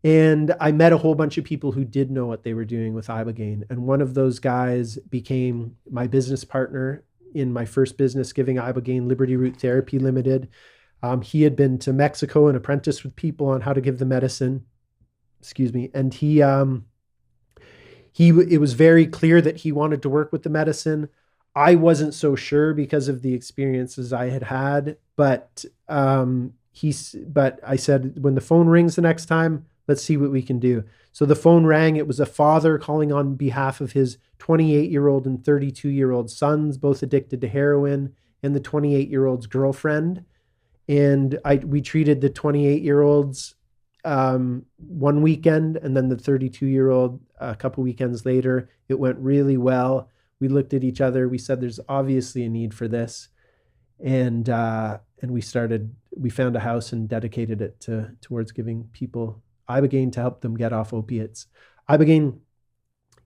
And I met a whole bunch of people who did know what they were doing with Ibogaine. And one of those guys became my business partner in my first business, giving Ibogaine, Liberty Root Therapy Limited. He had been to Mexico and apprenticed with people on how to give the medicine. And it was very clear that he wanted to work with the medicine. I wasn't so sure because of the experiences I had, but I said, when the phone rings the next time, let's see what we can do. So the phone rang. It was a father calling on behalf of his 28-year-old and 32-year-old sons, both addicted to heroin, and the 28-year-old's girlfriend. And we treated the 28-year-olds one weekend, and then the 32-year-old a couple weekends later. It went really well. We looked at each other. We said, there's obviously a need for this. And we found a house and dedicated it towards giving people Ibogaine to help them get off opiates. Ibogaine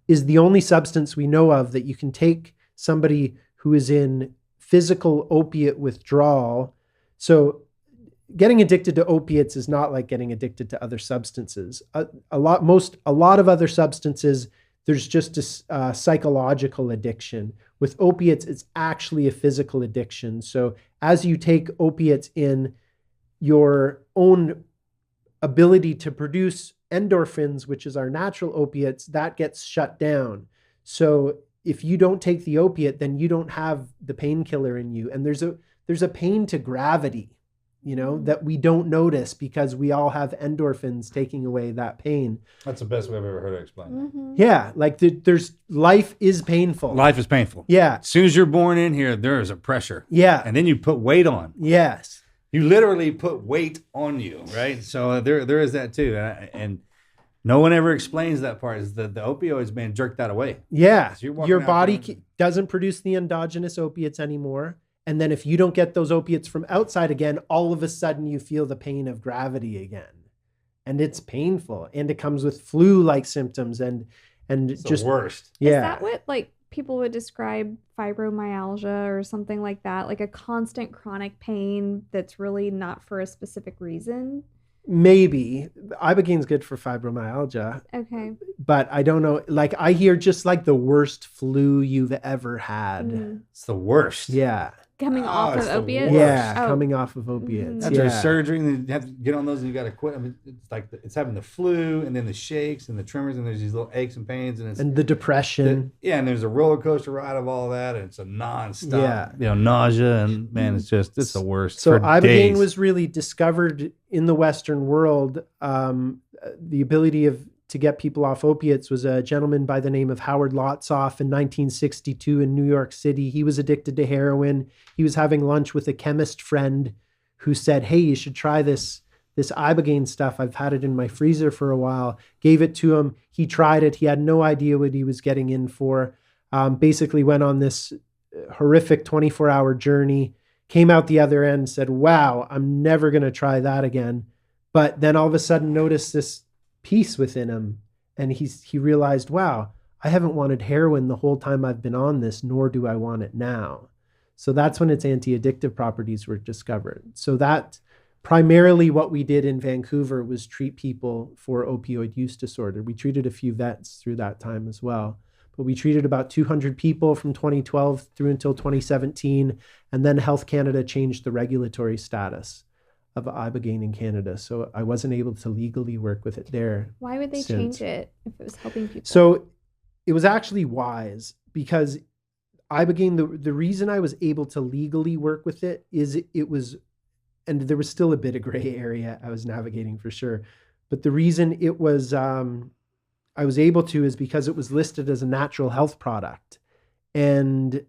is the only substance we know of that you can take somebody who is in physical opiate withdrawal. So getting addicted to opiates is not like getting addicted to other substances. A lot of other substances, there's just a psychological addiction. With opiates, it's actually a physical addiction. So as you take opiates in, your own ability to produce endorphins, which is our natural opiates, that gets shut down. So if you don't take the opiate, then you don't have the painkiller in you. And there's a pain to gravity, that we don't notice because we all have endorphins taking away that pain. That's the best way I've ever heard it explained. Mm-hmm. Yeah, like life is painful. Life is painful. Yeah. As soon as you're born in here, there is a pressure. Yeah. And then you put weight on. Yes. You literally put weight on you, right? So there is that too. And no one ever explains that part, is the opioids being jerked that away. Yeah. So you're walking Your out body there- doesn't produce the endogenous opiates anymore. And then if you don't get those opiates from outside again, all of a sudden you feel the pain of gravity again. And it's painful. And it comes with flu-like symptoms and It's just the worst. Yeah. Is that what like people would describe fibromyalgia or something like that? Like a constant chronic pain that's really not for a specific reason? Maybe. Ibogaine's good for fibromyalgia, Okay. but I don't know. Like I hear just like the worst flu you've ever had. Mm. It's the worst. Yeah. Coming Oh, off of it's the opiates? worst. Yeah. Oh. Coming off of opiates. After Yeah. surgery, and then you have to get on those, and you got to quit. I mean, it's like it's having the flu, and then the shakes and the tremors, and there's these little aches and pains, and it's And the depression. yeah, and there's a roller coaster ride of all that, and it's a nonstop, Yeah. nausea, and man, it's the worst. So for Ibogaine days. was really discovered in the Western world. The ability to get people off opiates was a gentleman by the name of Howard Lotsoff in 1962 in New York City. He was addicted to heroin. He was having lunch with a chemist friend who said, "Hey, you should try this Ibogaine stuff. I've had it in my freezer for a while." Gave it to him. He tried it. He had no idea what he was getting in for. Basically went on this horrific 24-hour journey, came out the other end, said, "Wow, I'm never going to try that again." But then all of a sudden noticed this peace within him. And he realized, wow, I haven't wanted heroin the whole time I've been on this, nor do I want it now. So that's when its anti-addictive properties were discovered. So that primarily what we did in Vancouver was treat people for opioid use disorder. We treated a few vets through that time as well. But we treated about 200 people from 2012 through until 2017. And then Health Canada changed the regulatory status of Ibogaine in Canada. So I wasn't able to legally work with it there. Why would they Since- change it if it was helping people? So it was actually wise because Ibogaine, the reason I was able to legally work with it is it was, and there was still a bit of gray area I was navigating for sure. But the reason it was, I was able to is because it was listed as a natural health product. And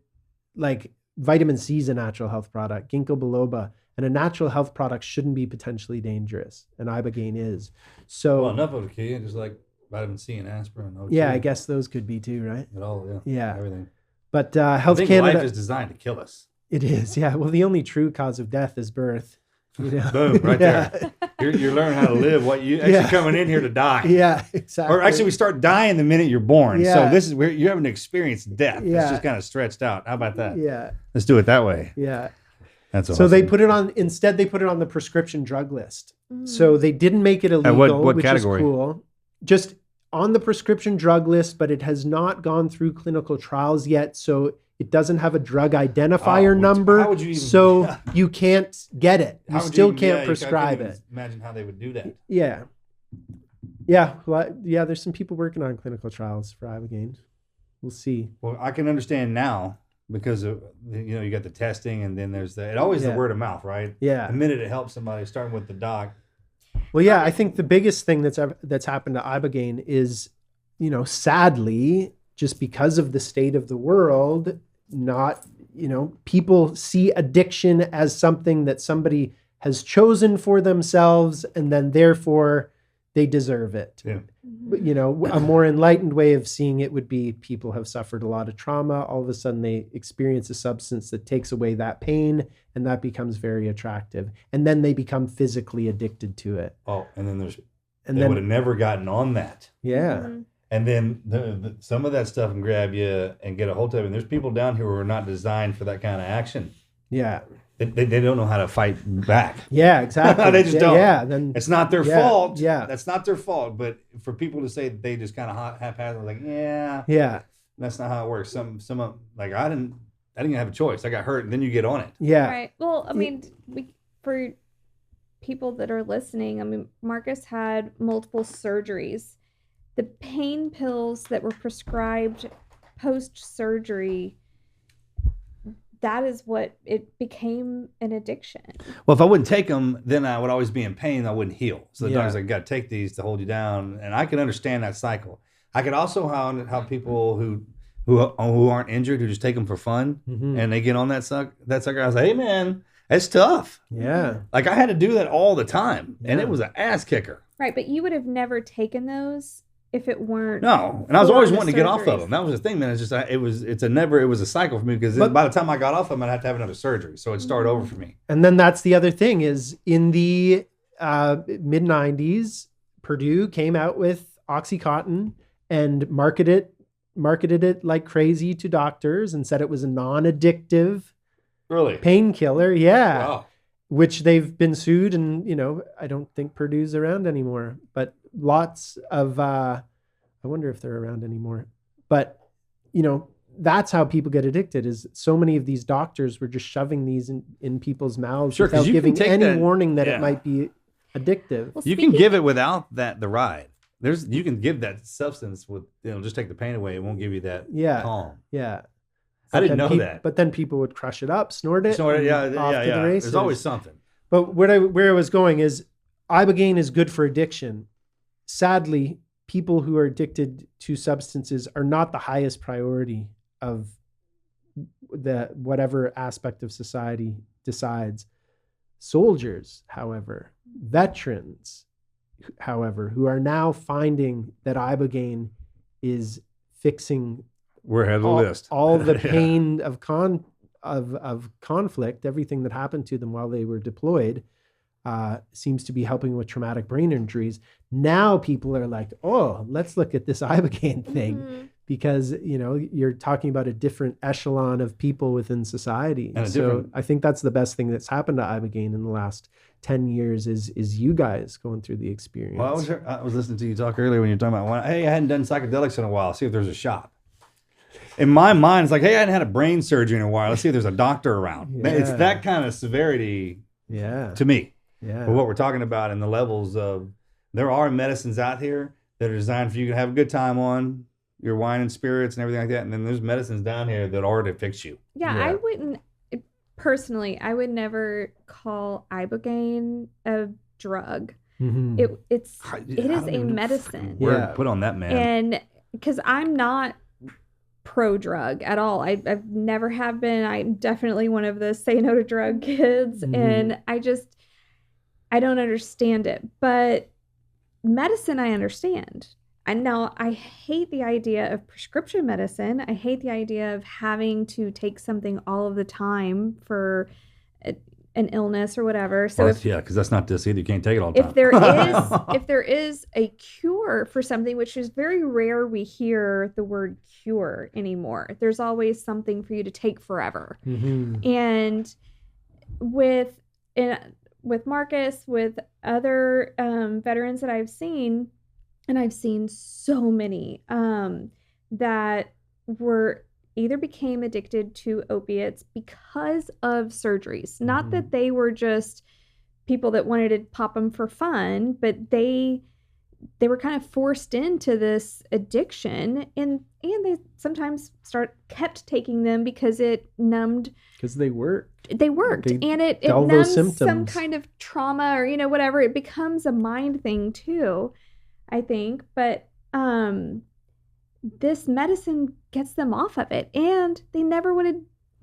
like vitamin C is a natural health product, ginkgo biloba, and a natural health product shouldn't be potentially dangerous. And Ibogaine is. So well, enough of it, kid. Just like vitamin C and aspirin. O2, yeah, I guess those could be too, right? it all, Yeah. everything. But I Health think Canada, life is designed to kill us. it is. Yeah. Well, the only true cause of death is birth. You know? Boom, right Yeah. there. You're learning how to live. What you actually Yeah. coming in here to die. Yeah, exactly. Or actually, we start dying the minute you're born. Yeah. So this is where you haven't experienced death. It's Yeah. just kind of stretched out. How about that? Yeah. Let's do it that way. Yeah. That's So they awesome. put it on, instead they put it on the prescription drug list. So they didn't make it illegal, what which category? is cool. Just on the prescription drug list, but it has not gone through clinical trials yet. So it doesn't have a drug identifier Oh, number. how would you even- so you can't get it. You How would still yeah, can't you prescribe even it. Imagine how they would do that. Yeah. Yeah. Well, yeah, there's some people working on clinical trials for Ibogaine. We'll see. Well, I can understand now because of, you got the testing, and then there's it always the Yeah. word of mouth, right? Yeah. The minute it helps somebody, starting with the doc. Well, yeah, I think the biggest thing that's happened to Ibogaine is, sadly, just because of the state of the world, not, people see addiction as something that somebody has chosen for themselves, and then therefore they deserve it. Yeah. But, a more enlightened way of seeing it would be people have suffered a lot of trauma. All of a sudden they experience a substance that takes away that pain, and that becomes very attractive. And then they become physically addicted to it. Oh, and then they And would have never gotten on that. yeah. Mhm. And then some of that stuff can grab you and get a hold of it. And there's people down here who are not designed for that kind of action. Yeah. They don't know how to fight back. Yeah, exactly. They just yeah, don't. Yeah, then It's not their Yeah, fault. yeah. That's not their fault. But for people to say that they just kind of haphazardly, like, yeah, yeah, that's not how it works. Some like I didn't have a choice. I got hurt, and then you get on it. yeah, Right. Well, I mean, for people that are listening, I mean, Marcus had multiple surgeries. The pain pills that were prescribed post-surgery, that is what it became an addiction. Well, if I wouldn't take them, then I would always be in pain. I wouldn't heal. So the Yeah. doctor's like, "Got to take these to hold you down." And I can understand that cycle. I could also how people who aren't injured, who just take them for fun, Mhm. and they get on that sucker. I was like, "Hey, man, it's tough." yeah, Like I had to do that all the time, and Yeah. it was an ass kicker. Right, but you would have never taken those if it weren't. No, and I was for always the wanting to get off of surgeries. them. That was the thing, man. It's just it was a cycle for me because by the time I got off them, I'd have to have another surgery, so it started over for me. And then that's the other thing is in the mid 90s, Purdue came out with OxyContin and marketed it like crazy to doctors and said it was a non-addictive Really? painkiller. Yeah. Wow. Which they've been sued, and I don't think Purdue's around anymore, but lots of I wonder if they're around anymore. But that's how people get addicted, is so many of these doctors were just shoving these in people's mouths Sure, 'cause without you can giving take any that- warning that yeah. it might be addictive. Well, You can speaking- give it without the ride. You can give that substance with just take the pain away. It won't give you that Yeah. calm. Yeah. I didn't Then know that. But then people would crush it up, snort it, So and yeah. off to the races. There's always something. But where I was going is Ibogaine is good for addiction. Sadly, people who are addicted to substances are not the highest priority of the whatever aspect of society decides. Soldiers, however, veterans, however, who are now finding that Ibogaine is fixing We're ahead of the list. all the Yeah. pain of conflict, everything that happened to them while they were deployed, seems to be helping with traumatic brain injuries. Now people are like, oh, let's look at this Ibogaine thing, Mhm. because you're talking about a different echelon of people within society. And a So different- I think that's the best thing that's happened to Ibogaine in the last 10 years is you guys going through the experience. Well, I was listening to you talk earlier when you were talking about, hey, I hadn't done psychedelics in a while. See if there's a shop. In my mind, it's like, hey, I hadn't had a brain surgery in a while. Let's see if there's a doctor around. Man, it's Yeah. that kind of severity Yeah. to me. Yeah. But what we're talking about in the levels of, there are medicines out here that are designed for you to have a good time on, your wine and spirits and everything like that. And then there's medicines down here that are to fix you. Yeah, Yeah. I wouldn't personally. I would never call Ibogaine a drug. Mhm. It is I a don't even know medicine, word Yeah. put on that, man. and because I'm not pro drug at all. I've never have been. I'm definitely one of the say no to drug kids, Mhm. and I don't understand it. But medicine, I understand. And now I hate the idea of prescription medicine. I hate the idea of having to take something all of the time for an illness or whatever. So Well, if, yeah, because that's not this either. You can't take it all the time. if there is a cure for something, which is very rare, we hear the word cure anymore. There's always something for you to take forever. Mhm. And with Marcus, with other veterans that I've seen, and I've seen so many that either became addicted to opiates because of surgeries. Not that they were just people that wanted to pop them for fun, but they were kind of forced into this addiction, and they sometimes kept taking them because it numbed. Because they work. They worked, They and it dull those numbs some symptoms. kind of trauma or whatever. It becomes a mind thing too, I think. But this medicine gets them off of it, and they never would have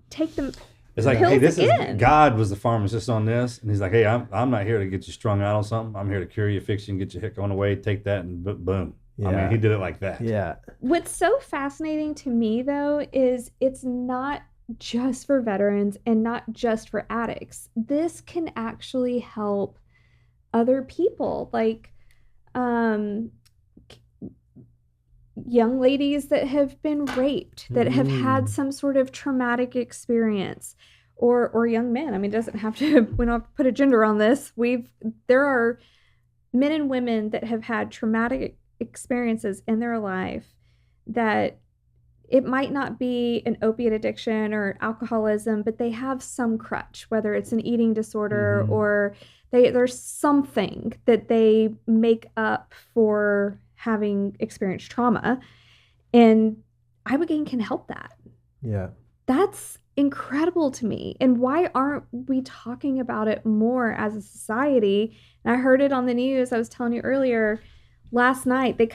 take them. It's like, pills hey, this again. is God was the pharmacist on this, and he's like, hey, I'm not here to get you strung out on something. I'm here to cure you, fix you, and get your hick on the way. Take that, and boom. I Yeah. mean, he did it like that. Yeah. What's so fascinating to me, though, is it's not just for veterans and not just for addicts. This can actually help other people, like young ladies that have been raped, that have had some sort of traumatic experience, or young men. I mean, it doesn't have to, we don't have to put a gender on this. There are men and women that have had traumatic experiences in their life that it might not be an opiate addiction or alcoholism, but they have some crutch, whether it's an eating disorder or there's something that they make up for having experienced trauma. And Ibogaine can help that. Yeah. That's incredible to me. And why aren't we talking about it more as a society? And I heard it on the news. I was telling you earlier, last night, they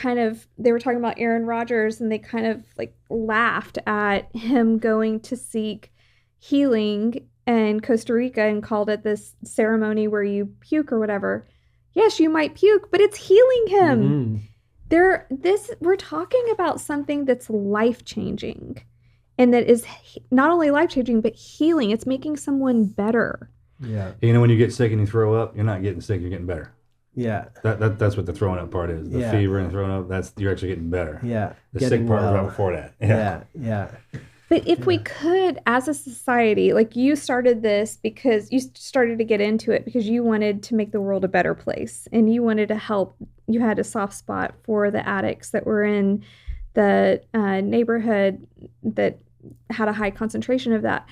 were talking about Aaron Rodgers, and they kind of like laughed at him going to seek healing in Costa Rica and called it this ceremony where you puke or whatever. Yes, you might puke, but it's healing him. we're talking about something that's life-changing, and that is not only life-changing but healing. It's making someone better. Yeah. You know, when you get sick and you throw up, you're not getting sick, you're getting better. Yeah. That's what the throwing up part is. The Yeah. fever and throwing up, you're actually getting better. Yeah. The Getting sick part was well. right before that. Yeah. Yeah. But if we could, as a society, like you started this because you started to get into it because you wanted to make the world a better place, and you wanted to help. You had a soft spot for the addicts that were in the neighborhood that had a high concentration of that.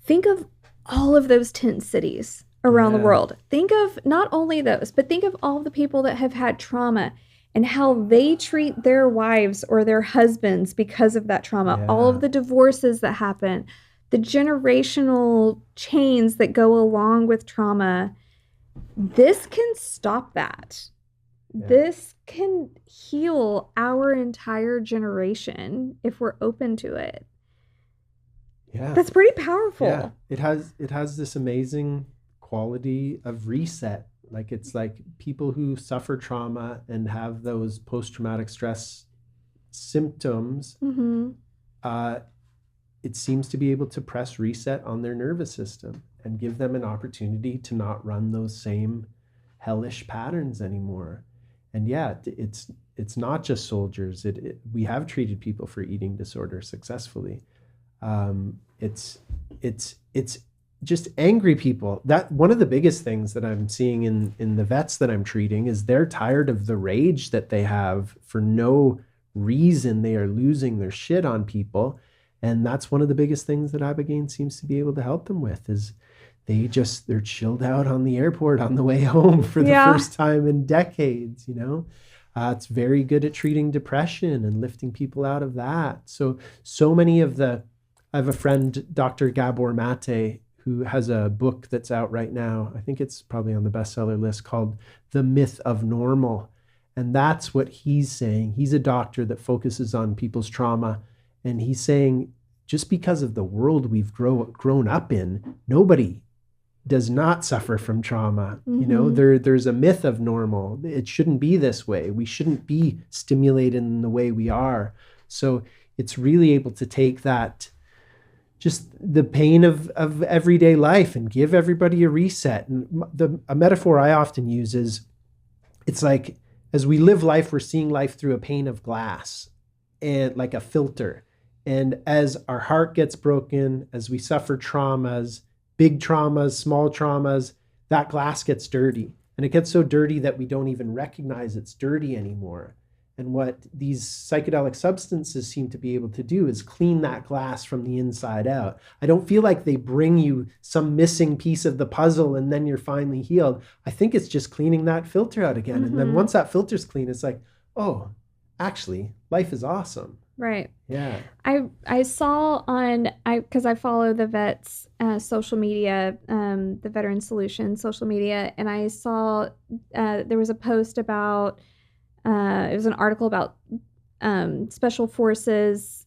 Think of all of those tent cities around the world. Think of not only those, but think of all the people that have had trauma and how they treat their wives or their husbands because of that trauma. Yeah. All of the divorces that happen, the generational chains that go along with trauma. This can stop that. Yeah. This can heal our entire generation if we're open to it. Yeah. That's pretty powerful. Yeah. It has this amazing quality of reset. Like, it's like people who suffer trauma and have those post-traumatic stress symptoms, Mm-hmm. It seems to be able to press reset on their nervous system and give them an opportunity to not run those same hellish patterns anymore. And yeah, it's not just soldiers. We have treated people for eating disorder successfully. It's just angry people. That one of the biggest things that I'm seeing in the vets that I'm treating is they're tired of the rage that they have for no reason. They are losing their shit on people. And that's one of the biggest things that Ibogaine seems to be able to help them with is they're chilled out on the airport on the way home for the first time in decades, you know? It's very good at treating depression and lifting people out of that. So many of I have a friend, Dr. Gabor Mate, who has a book that's out right now. I think it's probably on the bestseller list, called The Myth of Normal. And that's what he's saying. He's a doctor that focuses on people's trauma. And he's saying, just because of the world we've grown up in, nobody does not suffer from trauma. Mm-hmm. You know, there's a myth of normal. It shouldn't be this way. We shouldn't be stimulated in the way we are. So it's really able to take that, just the pain of everyday life, and give everybody a reset. And a metaphor I often use is, it's like, as we live life, we're seeing life through a pane of glass, and like a filter. And as our heart gets broken, as we suffer traumas, big traumas, small traumas, that glass gets dirty. And it gets so dirty that we don't even recognize it's dirty anymore. And what these psychedelic substances seem to be able to do is clean that glass from the inside out. I don't feel like they bring you some missing piece of the puzzle and then you're finally healed. I think it's just cleaning that filter out again. Mm-hmm. And then once that filter's clean, it's like, oh, actually, life is awesome. Right. Yeah. I saw because I follow the vets social media, the Veteran Solutions social media, and I saw there was a post about it was an article about special forces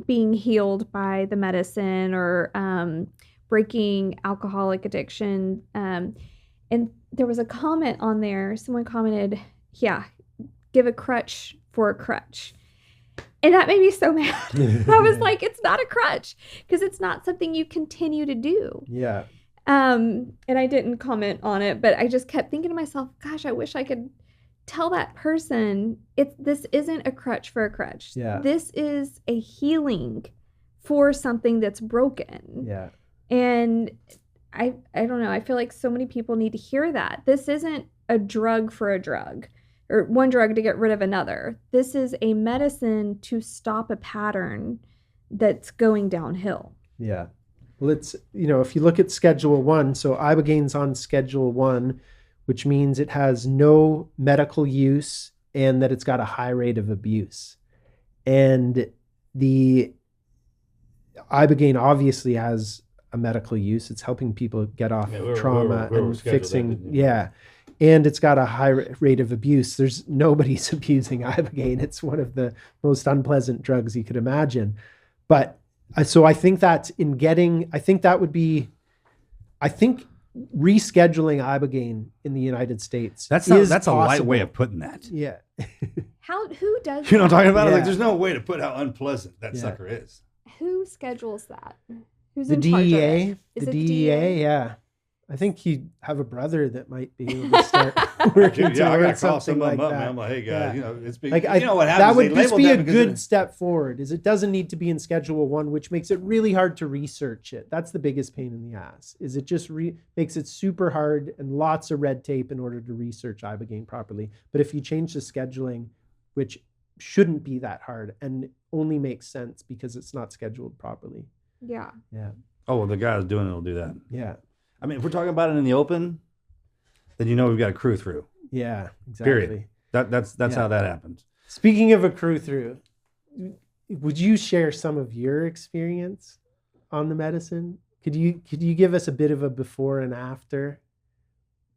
being healed by the medicine, or breaking alcoholic addiction, and there was a comment on there. Someone commented, "Yeah, give a crutch for a crutch." And that made me so mad. I was like, it's not a crutch, because it's not something you continue to do. Yeah. And I didn't comment on it, but I just kept thinking to myself, gosh, I wish I could tell that person this isn't a crutch for a crutch. Yeah. This is a healing for something that's broken. Yeah. And I don't know. I feel like so many people need to hear that. This isn't a drug for a drug, or one drug to get rid of another. This is a medicine to stop a pattern that's going downhill. Yeah. Well, it's, if you look at Schedule 1, so Ibogaine's on Schedule 1, which means it has no medical use and that it's got a high rate of abuse. And the Ibogaine obviously has a medical use. It's helping people get off trauma and fixing. Yeah. And it's got a high rate of abuse. Nobody's abusing Ibogaine. It's one of the most unpleasant drugs you could imagine. But so I think that I think rescheduling Ibogaine in the United States. That's is a light possible. way of putting that. Yeah. Who does You know what I'm that? talking about? Yeah. Like, there's no way to put how unpleasant that Yeah. sucker is. Who schedules that? Who's The in charge of DEA. it? Is The it DEA, yeah. I think you have a brother that might be able to start working Dude, yeah, I towards gotta call some something of like them up, that. man. I'm like, hey guys, Yeah. you know, it's big. Like You know what happens? that would They just labeled be that a because good they're- step forward. Is it doesn't need to be in Schedule 1, which makes it really hard to research it. That's the biggest pain in the ass. Is it just makes it super hard and lots of red tape in order to research Ibogaine properly. But if you change the scheduling, which shouldn't be that hard and only makes sense because it's not scheduled properly. Yeah. Yeah. Oh, well, the guy who's doing it will do that. Yeah. I mean, if we're talking about it in the open, then you know we've got a crew through. Yeah. Exactly. Period. That's Yeah. how that happens. Speaking of a crew through, would you share some of your experience on the medicine? Could you give us a bit of a before and after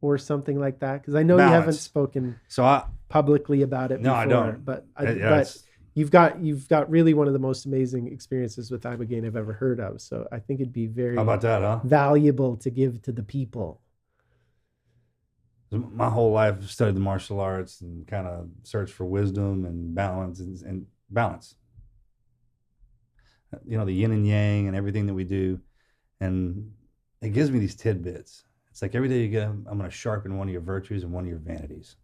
or something like that? Because I know you haven't Balance. spoken So I publicly about it No, before. I don't. But yeah, but it's- you've got really one of the most amazing experiences with Ibogaine I've ever heard of. So I think it'd be very how about that, huh? valuable to give to the people. My whole life I've studied the martial arts and kind of searched for wisdom and balance and balance. You know, the yin and yang and everything that we do. And it gives me these tidbits. It's like every day you get them, I'm going to sharpen one of your virtues and one of your vanities.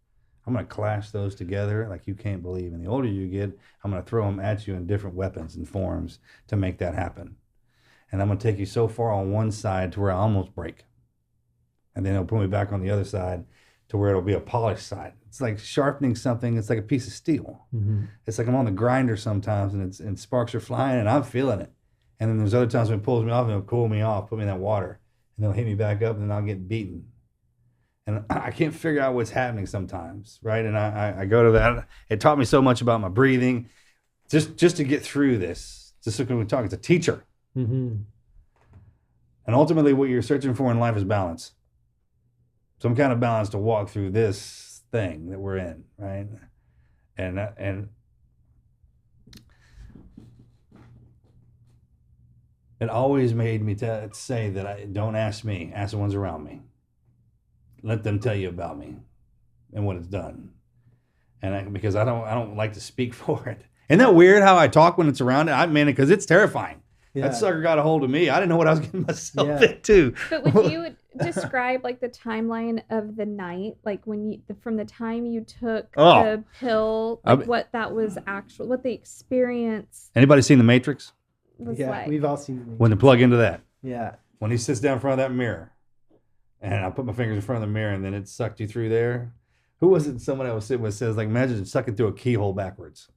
I'm going to clash those together like you can't believe. And the older you get, I'm going to throw them at you in different weapons and forms to make that happen. And I'm going to take you so far on one side to where I almost break. And then it'll put me back on the other side to where it'll be a polished side. It's like sharpening something. It's like a piece of steel. It's like I'm on the grinder sometimes and sparks are flying and I'm feeling it. And then there's other times when it pulls me off and it'll cool me off, put me in that water. And they'll hit me back up and then I'll get beaten. And I can't figure out what's happening sometimes, right? And I go to that. It taught me so much about my breathing, just to get through this. Just like when we talk, it's a teacher. Mm-hmm. And ultimately what you're searching for in life is balance. Some kind of balance to walk through this thing that we're in, right? And it always made me say that don't ask me, ask the ones around me. Let them tell you about me and what it's done. And because I don't like to speak for it. Isn't that weird how I talk when it's around it? I mean, because it's terrifying. Yeah. That sucker got a hold of me. I didn't know what I was getting myself Yeah. into. But would you describe like the timeline of the night, like when you from the time you took Oh. the pill, like what that was actual, what the experience Anybody seen The Matrix? was Yeah, like? we've all seen it. When they plug into that. Yeah. When he sits down in front of that mirror and I put my fingers in front of the mirror and then it sucked you through there. Who was it someone I was sitting with says, like, imagine sucking through a keyhole backwards.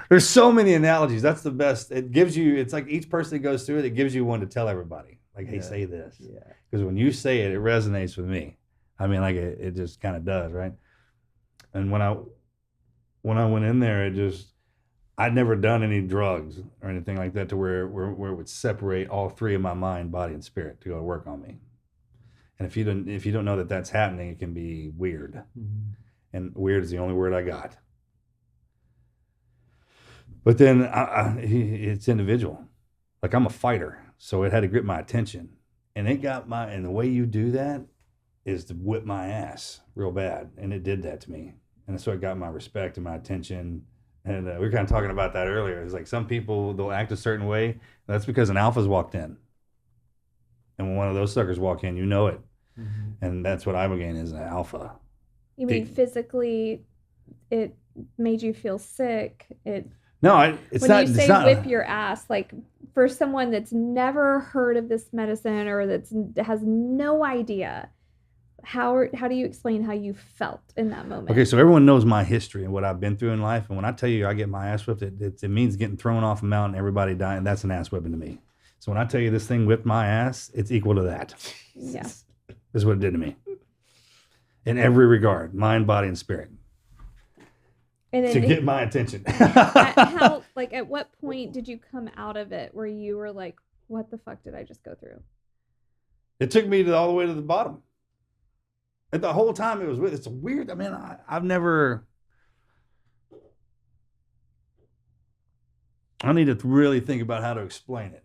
There's so many analogies. That's the best. It gives you, it's like each person that goes through it, it gives you one to tell everybody. Like, hey, Yeah. say this. Yeah. Because when you say it, it resonates with me. I mean, like it just kind of does, right? And when I went in there, I'd never done any drugs or anything like that to where it would separate all three of my mind, body, and spirit to go to work on me. And if you don't know that that's happening, it can be weird. Mm-hmm. And weird is the only word I got. But then it's individual. Like I'm a fighter, so it had to grip my attention. And and the way you do that is to whip my ass real bad. And it did that to me. And so it got my respect and my attention. And we were kind of talking about that earlier. It's like some people, they'll act a certain way. That's because an alpha's walked in. And when one of those suckers walk in, you know it. Mm-hmm. And that's what Ibogaine is, an alpha. You mean physically, it made you feel sick? No, it's when not. you It's say not. whip your ass, like for someone that's never heard of this medicine or has no idea, how do you explain how you felt in that moment? Okay, so everyone knows my history and what I've been through in life. And when I tell you I get my ass whipped, it means getting thrown off a mountain, everybody dying. That's an ass whipping to me. So when I tell you this thing whipped my ass, it's equal to that. Yeah. This is what it did to me. In every regard, mind, body, and spirit. And To then get my attention. at what point did you come out of it where you were like, what the fuck did I just go through? It took me all the way to the bottom. And the whole time it's weird. I mean, I've never. I need to really think about how to explain it.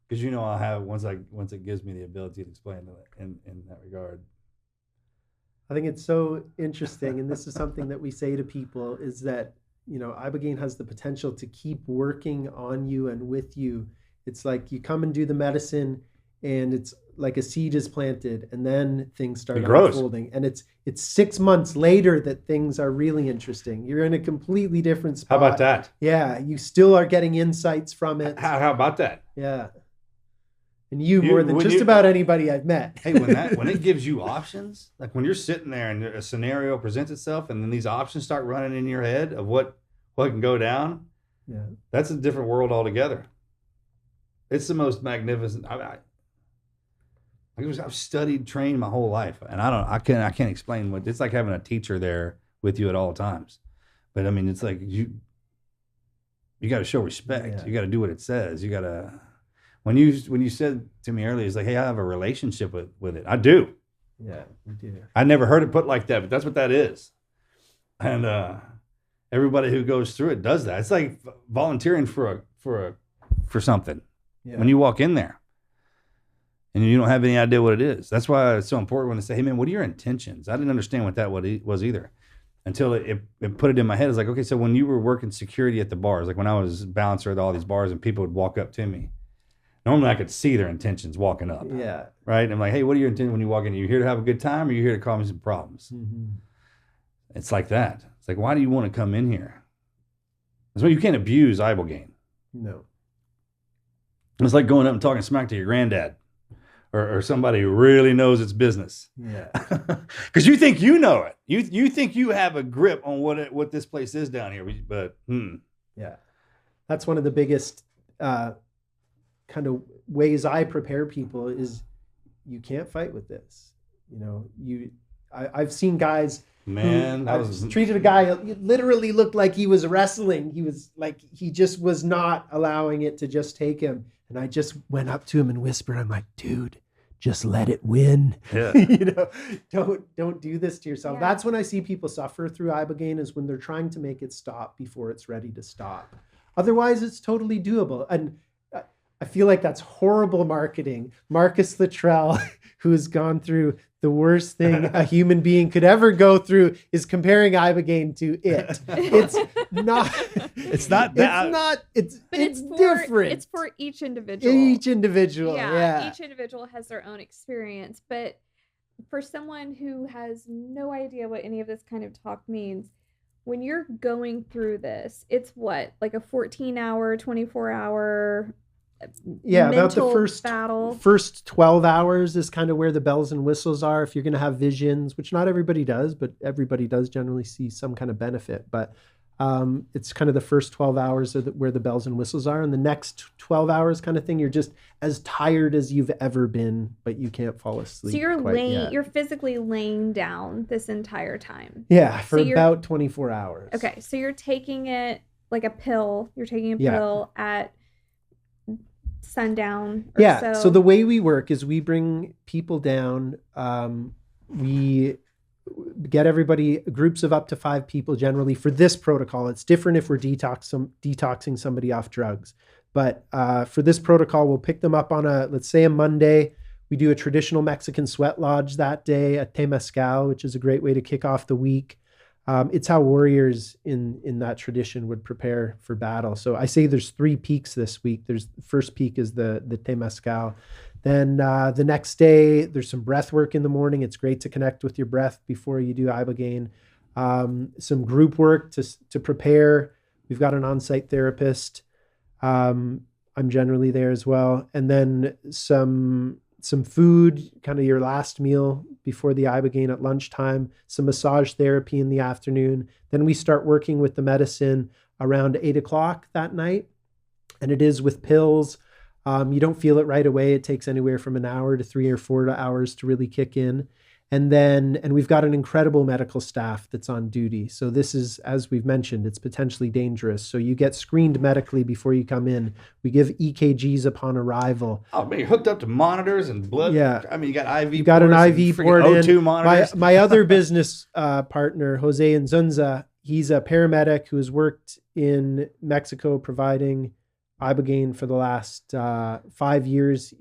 because you know I'll have once it gives me the ability to explain it in that regard. I think it's so interesting, and this is something that we say to people, is that, you know, Ibogaine has the potential to keep working on you and with you. It's like you come and do the medicine, and it's like a seed is planted, and then things start unfolding. And it's 6 months later that things are really interesting. You're in a completely different spot. How about that? Yeah, you still are getting insights from it. How about that? Yeah. And you more than just about anybody I've met. Hey, when it gives you options, like when you're sitting there and a scenario presents itself, and then these options start running in your head of what can go down, yeah, that's a different world altogether. It's the most magnificent. I've studied, trained my whole life, and I can't explain what it's like having a teacher there with you at all times. But I mean, it's like you got to show respect. Yeah. You got to do what it says. You got to. When you said to me earlier, it's like, hey, I have a relationship with it. I do. Yeah, we do. I never heard it put like that, but that's what that is. And everybody who goes through it does that. It's like volunteering for something. Yeah. When you walk in there and you don't have any idea what it is. That's why it's so important when they say, hey man, what are your intentions? I didn't understand what that was either until it put it in my head. It's like, okay, so when you were working security at the bars, like when I was bouncer at all these bars and people would walk up to me, normally I could see their intentions walking up. Yeah. Right. And I'm like, hey, what are your intentions when you walk in? Are you here to have a good time, or are you here to cause me some problems? Mm-hmm. It's like that. It's like, why do you want to come in here? That's why you can't abuse Ibogaine. No. It's like going up and talking smack to your granddad or somebody who really knows its business. Yeah. Because you think you know it. You think you have a grip on what this place is down here. But yeah, that's one of the biggest kind of ways I prepare people is you can't fight with this. You know, I've seen guys. Man, I've treated a guy who literally looked like he was wrestling. He was like, he just was not allowing it to just take him. And I just went up to him and whispered, I'm like, dude, just let it win. Yeah. You know, don't do this to yourself. Yeah. That's when I see people suffer through Ibogaine, is when they're trying to make it stop before it's ready to stop. Otherwise, it's totally doable. And I feel like that's horrible marketing. Marcus Luttrell, who has gone through the worst thing a human being could ever go through, is comparing Ibogaine to it. It's not. It's not that. It's not. It's for, different. It's for each individual. Each individual. Yeah. Each individual has their own experience. But for someone who has no idea what any of this kind of talk means, when you're going through this, it's what, like a 14-hour, 24-hour about the battle. first 12 hours is kind of where the bells and whistles are. If you're going to have visions, which not everybody does, but everybody does generally see some kind of benefit. But it's kind of the first 12 hours where the bells and whistles are. And the next 12 hours kind of thing, you're just as tired as you've ever been, but you can't fall asleep. So you're physically laying down this entire time. Yeah, for about 24 hours. Okay, so you're taking it like a pill. You're taking a pill at sundown or so the way we work is we bring people down, we get everybody, groups of up to 5 people generally for this protocol. It's different if we're detoxing somebody off drugs, but for this protocol we'll pick them up on let's say a Monday. We do a traditional Mexican sweat lodge that day, a temazcal, which is a great way to kick off the week. It's how warriors in that tradition would prepare for battle. So I say there's 3 peaks this week. The first peak is the temazcal. Then the next day, there's some breath work in the morning. It's great to connect with your breath before you do Ibogaine. Some group work to prepare. We've got an on-site therapist. I'm generally there as well. And then some food, kind of your last meal before the Ibogaine at lunchtime, some massage therapy in the afternoon. Then we start working with the medicine around 8 o'clock that night. And it is with pills. You don't feel it right away. It takes anywhere from an hour to 3 or 4 hours to really kick in. And we've got an incredible medical staff that's on duty. So this is, as we've mentioned, it's potentially dangerous. So you get screened medically before you come in. We give EKGs upon arrival. Oh, man, you're hooked up to monitors and blood. Yeah. I mean, you got IV. You got an IV port in. O2 monitors. My other business partner, Jose Nzunza, he's a paramedic who has worked in Mexico providing Ibogaine for the last 5 years,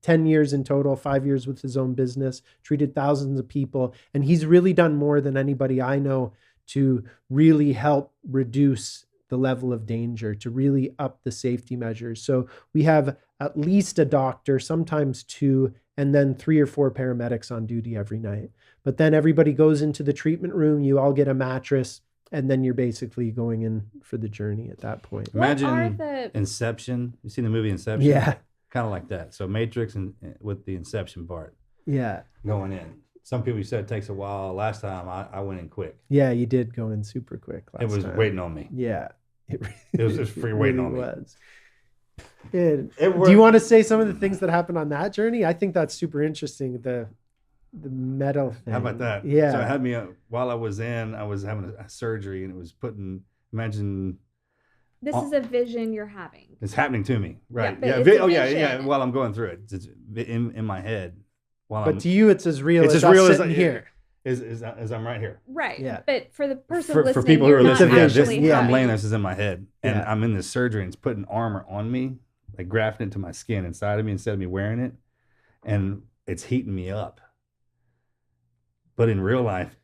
10 years in total, 5 years with his own business, treated thousands of people. And he's really done more than anybody I know to really help reduce the level of danger, to really up the safety measures. So we have at least a doctor, sometimes two, and then 3 or 4 paramedics on duty every night. But then everybody goes into the treatment room, you all get a mattress, and then you're basically going in for the journey at that point. Imagine Inception. You seen the movie Inception? Yeah. Kind of like that. So Matrix and with the Inception part. Yeah. Going in. Some people said it takes a while. Last time I went in quick. Yeah, you did go in super quick last time. It was waiting on me. Yeah. It was just free waiting on me. Was. Do you want to say some of the things that happened on that journey? I think that's super interesting. The metal thing. How about that? Yeah. So it had me while I was having a surgery, and it was imagine. This is a vision you're having. It's happening to me, right? Yeah, Yeah. but it's a Yeah. vision. While I'm going through it, it's in my head. But to you, it's as real it's as as real us as sitting here. As I'm right here. Right. Yeah. But for the person For listening, people who you're are not listening, yeah, actually I'm having- laying this is in my head, and Yeah. I'm in this surgery, and it's putting armor on me, like grafting it to my skin inside of me instead of me wearing it, and it's heating me up. But in real life,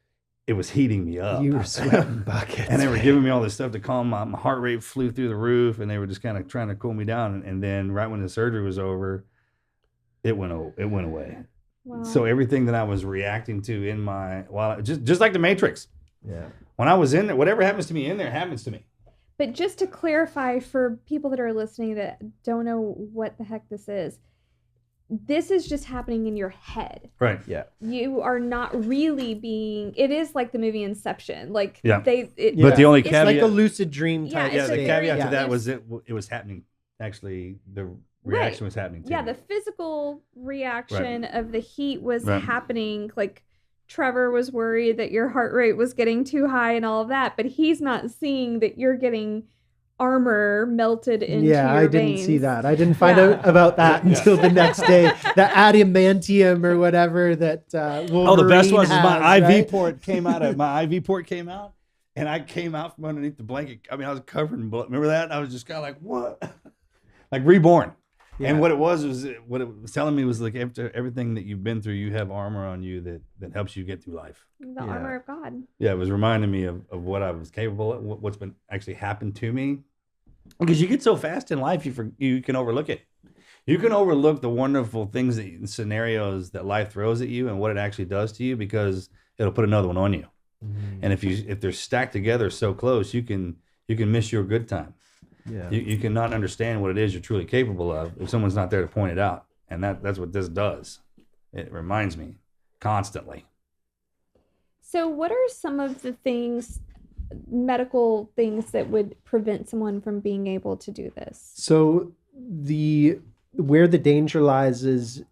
it was heating me up. You were sweating buckets. And they were giving me all this stuff to calm my heart rate flew through the roof, and they were just kind of trying to cool me down. And then right when the surgery was over, it went away. Wow. So everything that I was reacting to just like the Matrix. Yeah. When I was in there, whatever happens to me in there happens to me. But just to clarify for people that are listening that don't know what the heck this is just happening in your head. Right. Yeah. You are not really being. It is like the movie Inception. Like Yeah. But the only it's caveat, like a lucid dream Yeah, type. yeah, it's the a caveat very- to that yeah. was it was happening. Actually, the reaction was happening to yeah, me. the physical reaction of the heat was Right. happening. Like Trevor was worried that your heart rate was getting too high and all of that, but he's not seeing that you're getting armor melted into your I didn't veins. see that. I didn't find Yeah. out about that until the next day. The adamantium or whatever that Oh, the best Wolverine was my has, IV right? port came out. My IV port came out, and I came out from underneath the blanket. I mean, I was covered in blood. Remember that? I was just kind of like, what? Like reborn. Yeah. And what it was what it was telling me was like after everything that you've been through, you have armor on you that helps you get through life. The armor of God. Yeah, it was reminding me of what I was capable of, what's been actually happened to me. Because you get so fast in life, you can overlook it. You can overlook the wonderful things scenarios that life throws at you and what it actually does to you because it'll put another one on you. Mm-hmm. And if they're stacked together so close, you can miss your good time. Yeah. You cannot understand what it is you're truly capable of if someone's not there to point it out. And that's what this does. It reminds me constantly. So what are some of the medical things that would prevent someone from being able to do this? So where the danger lies is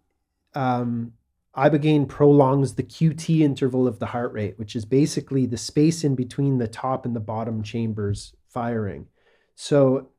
Ibogaine prolongs the QT interval of the heart rate, which is basically the space in between the top and the bottom chambers firing. So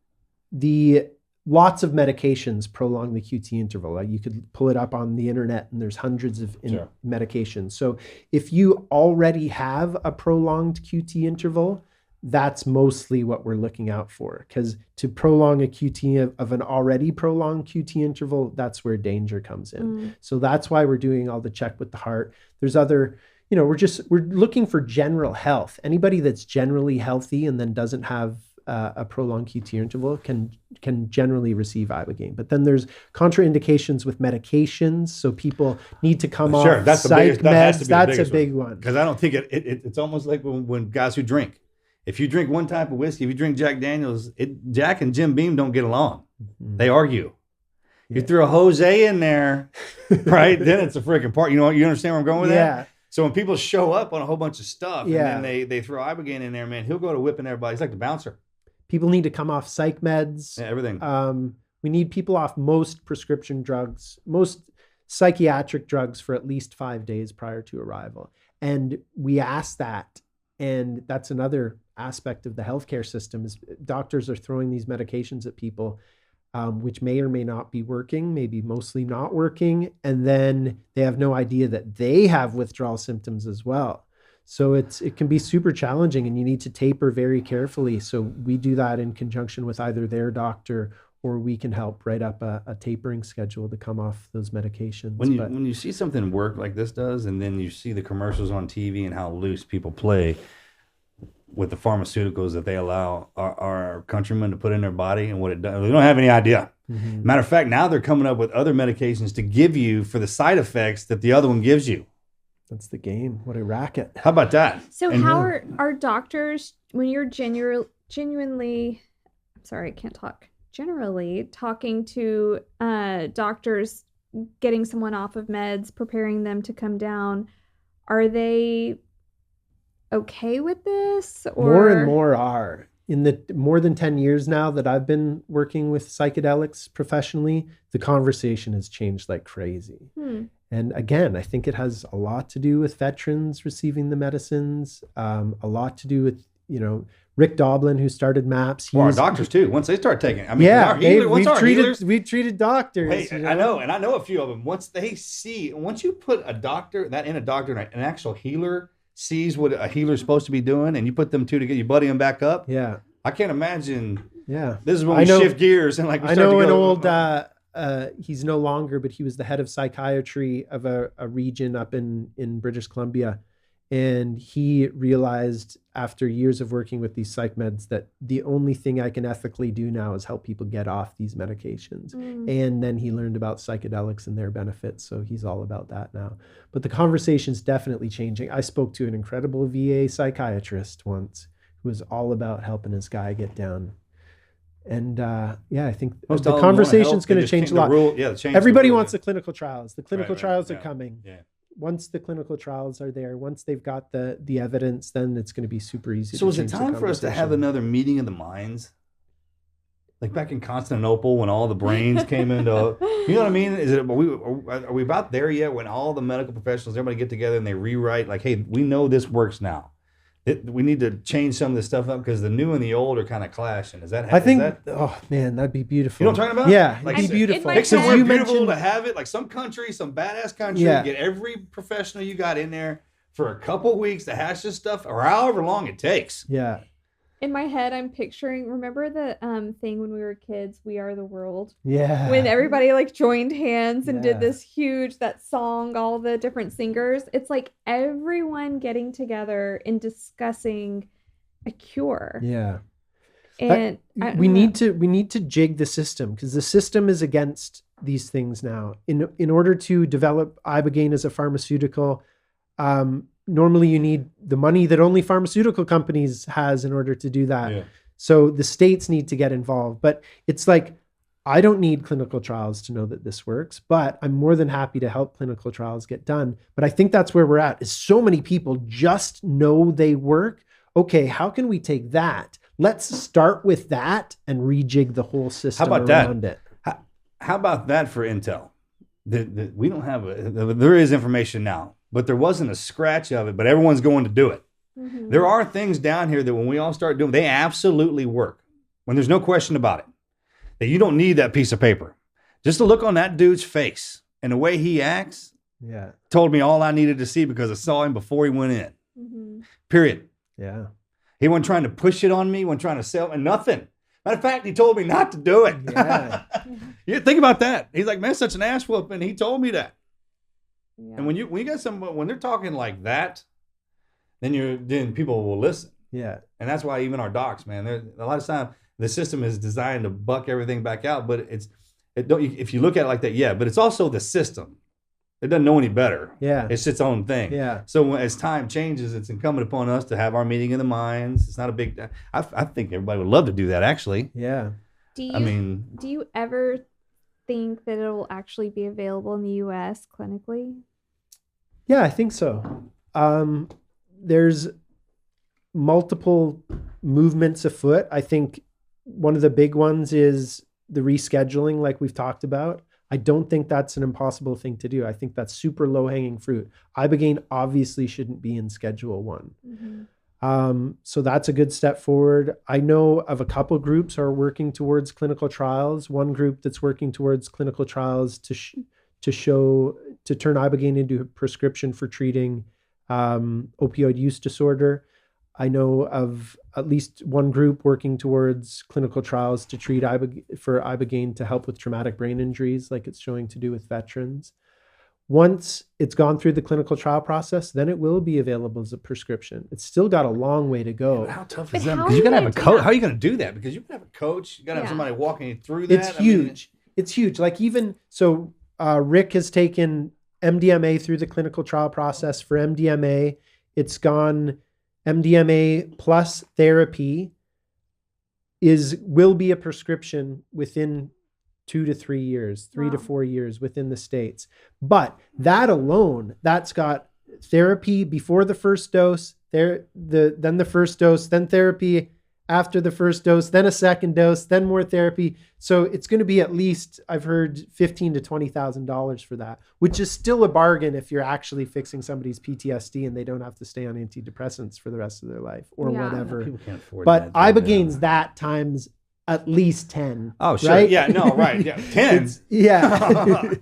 lots of medications prolong the QT interval. Like you could pull it up on the internet and there's hundreds of Sure. medications. So if you already have a prolonged QT interval, that's mostly what we're looking out for. Because to prolong a QT of an already prolonged QT interval, that's where danger comes in. So that's why we're doing all the check with the heart. There's other, we're looking for general health. Anybody that's generally healthy and then doesn't have a prolonged QT interval can generally receive Ibogaine. But then there's contraindications with medications. So people need to come Sure, off that's the psych biggest- that has to meds. be the That's a biggest big one. Because I don't think it's almost like when guys who drink. If you drink one type of whiskey, if you drink Jack Daniels, Jack and Jim Beam don't get along. They argue. You throw a Jose in there, right? Then it's a freaking party. You understand where I'm going with that? So when people show up on a whole bunch of stuff and then they throw Ibogaine in there, man, he'll go to whipping everybody. He's like the bouncer. People need to come off psych meds. Yeah, everything. We need people off most prescription drugs, most psychiatric drugs for at least 5 days prior to arrival. And we ask that. And that's another aspect of the healthcare system is doctors are throwing these medications at people, which may or may not be working, maybe mostly not working. And then they have no idea that they have withdrawal symptoms as well. So it can be super challenging and you need to taper very carefully. So we do that in conjunction with either their doctor or we can help write up a tapering schedule to come off those medications. When you see something work like this does, and then you see the commercials on TV and how loose people play with the pharmaceuticals that they allow our countrymen to put in their body and what it does, they don't have any idea. Mhm. Matter of fact, now they're coming up with other medications to give you for the side effects that the other one gives you. That's the game. What a racket. How about that? So And- how are doctors, when you're genuinely, I'm sorry, I can't talk, generally talking to doctors, getting someone off of meds, preparing them to come down, are they okay with this? Or More and more are. In the more than 10 years now that I've been working with psychedelics professionally, the conversation has changed like crazy. And again, I think it has a lot to do with veterans receiving the medicines, a lot to do with, Rick Doblin, who started MAPS. Well, our doctors too. Once they start taking it, I mean, Yeah, our healers, we've treated doctors. Hey, I know, and I know a few of them. Once you put a doctor, an actual healer sees what a healer's supposed to be doing, and you put them two together, you buddy them back up. Yeah, I can't imagine. yeah. This is when we shift gears and like we I start know to an go, old. He's no longer, but he was the head of psychiatry of a region up in British Columbia. And he realized after years of working with these psych meds that the only thing I can ethically do now is help people get off these medications. And then he learned about psychedelics and their benefits. So he's all about that now. But the conversation's definitely changing. I spoke to an incredible VA psychiatrist once who was all about helping his guy get down. And I think most the all of them wanna conversation's help, going they to change just a lot. change Everybody the rule, wants yeah. the clinical trials. The clinical Right, trials are yeah, coming. Yeah. Once the clinical trials are there, once they've got the evidence, then it's going to be super easy. So to is it change the time for us to have conversation. another meeting of the minds? Like back in Constantinople when all the brains came into, you know what I mean? Are we about there yet when all the medical professionals, everybody get together and they rewrite like, hey, we know this works now. We need to change some of this stuff up because the new and the old are kind of clashing. I think, oh man, that'd be beautiful. You know what I'm talking about? Yeah, Like, it'd be beautiful. Pick Pick somewhere You beautiful mentioned- to have it, like some country, some badass country, Yeah. get every professional you got in there for a couple weeks to hash this stuff or however long it takes. Yeah, in my head, I'm picturing, remember the thing when we were kids, We Are the World? yeah. When everybody like joined hands and Yeah. did this that song, all the different singers. It's like everyone getting together and discussing a cure. Yeah. And I we don't need to jig the system because the system is against these things now. In order to develop Ibogaine as a pharmaceutical, normally you need the money that only pharmaceutical companies has in order to do that. Yeah. So the states need to get involved. But it's like, I don't need clinical trials to know that this works, but I'm more than happy to help clinical trials get done. But I think that's where we're at, is so many people just know they work. Okay, how can we take that? Let's start with that and rejig the whole system around it. How about that for Intel? We don't have there is information now, but there wasn't a scratch of it, but everyone's going to do it. Mhm. There are things down here that when we all start doing, they absolutely work. When there's no question about it, that you don't need that piece of paper. Just to look on that dude's face and the way he acts Yeah. told me all I needed to see because I saw him before he went in. Mhm. Period. Yeah. He wasn't trying to push it on me, wasn't trying to sell me, nothing. Matter of fact, he told me not to do it. Yeah. You think about that. He's like, man, such an ass whooping. He told me that. Yeah. And when you got when they're talking like that, then people will listen. Yeah. And that's why even our docs, man, a lot of time the system is designed to buck everything back out. But if you look at it like that, yeah. But it's also the system. It doesn't know any better. Yeah. It's its own thing. Yeah. So as time changes, it's incumbent upon us to have our meeting in the minds. It's not a big. I think everybody would love to do that. Actually, Yeah. do you do you ever think that it will actually be available in the U.S. clinically? Yeah, I think so. There's multiple movements afoot. I think one of the big ones is the rescheduling, like we've talked about. I don't think that's an impossible thing to do. I think that's super low-hanging fruit. Ibogaine obviously shouldn't be in Schedule 1. Mm-hmm. So that's a good step forward. I know of a couple groups who are working towards clinical trials. One group that's working towards clinical trials to turn Ibogaine into a prescription for treating opioid use disorder. I know of at least one group working towards clinical trials to treat for Ibogaine to help with traumatic brain injuries, like it's showing to do with veterans. Once it's gone through the clinical trial process, then it will be available as a prescription. It's still got a long way to go. How tough But is that? how Because are you gotta you have a gonna do coach. that? How are you gonna do that? Because you gotta have a coach. You gotta have Yeah. somebody walking you through that. It's huge. It's huge. Like even so, Rick has taken MDMA through the clinical trial process. For MDMA, it's gone MDMA plus therapy will be a prescription within 2 to 3 years, 3 to Wow. 4 years within the States. But that alone, that's got therapy before the first dose, then the first dose, then therapy after the first dose, then a second dose, then more therapy. So it's going to be at least, I've heard, $15,000 to $20,000 for that, which is still a bargain if you're actually fixing somebody's PTSD and they don't have to stay on antidepressants for the rest of their life or Yeah. whatever. People can't afford But that. Ibogaine's that times at least 10. Oh, sure. right? Yeah, no, right. Yeah. 10. Yeah.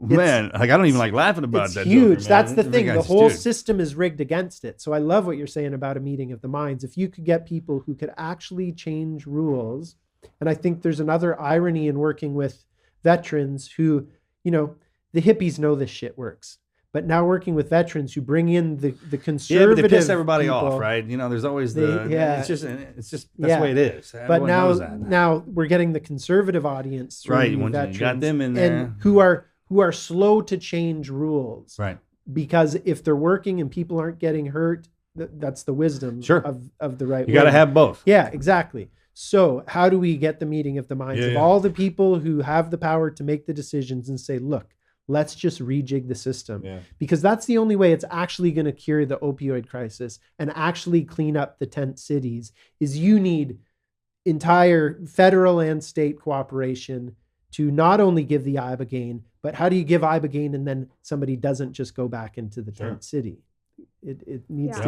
Man, like I don't even like laughing about It's that. huge. Joker, man. That's the That thing. The guy's whole dude. system is rigged against it. So I love what you're saying about a meeting of the minds. If you could get people who could actually change rules, and I think there's another irony in working with veterans who, the hippies know this shit works. But now working with veterans who bring in the Yeah, but conservative they piss everybody people, off, right? There's always yeah. it's just that's Yeah. the way it is. But Everyone now, knows that. now we're getting the conservative audience through Right, once you veterans got them in there. and who are slow to change rules. Right. Because if they're working and people aren't getting hurt, that's the wisdom Sure. of the right You got to way. have both. Yeah, exactly. So how do we get the meeting of the minds of Yeah. all the people who have the power to make the decisions and say, look, let's just rejig the system? Yeah. Because that's the only way it's actually going to cure the opioid crisis and actually clean up the tent cities is you need entire federal and state cooperation to not only give the Ibogaine, but how do you give Ibogaine and then somebody doesn't just go back into the tent city? It needs Yeah.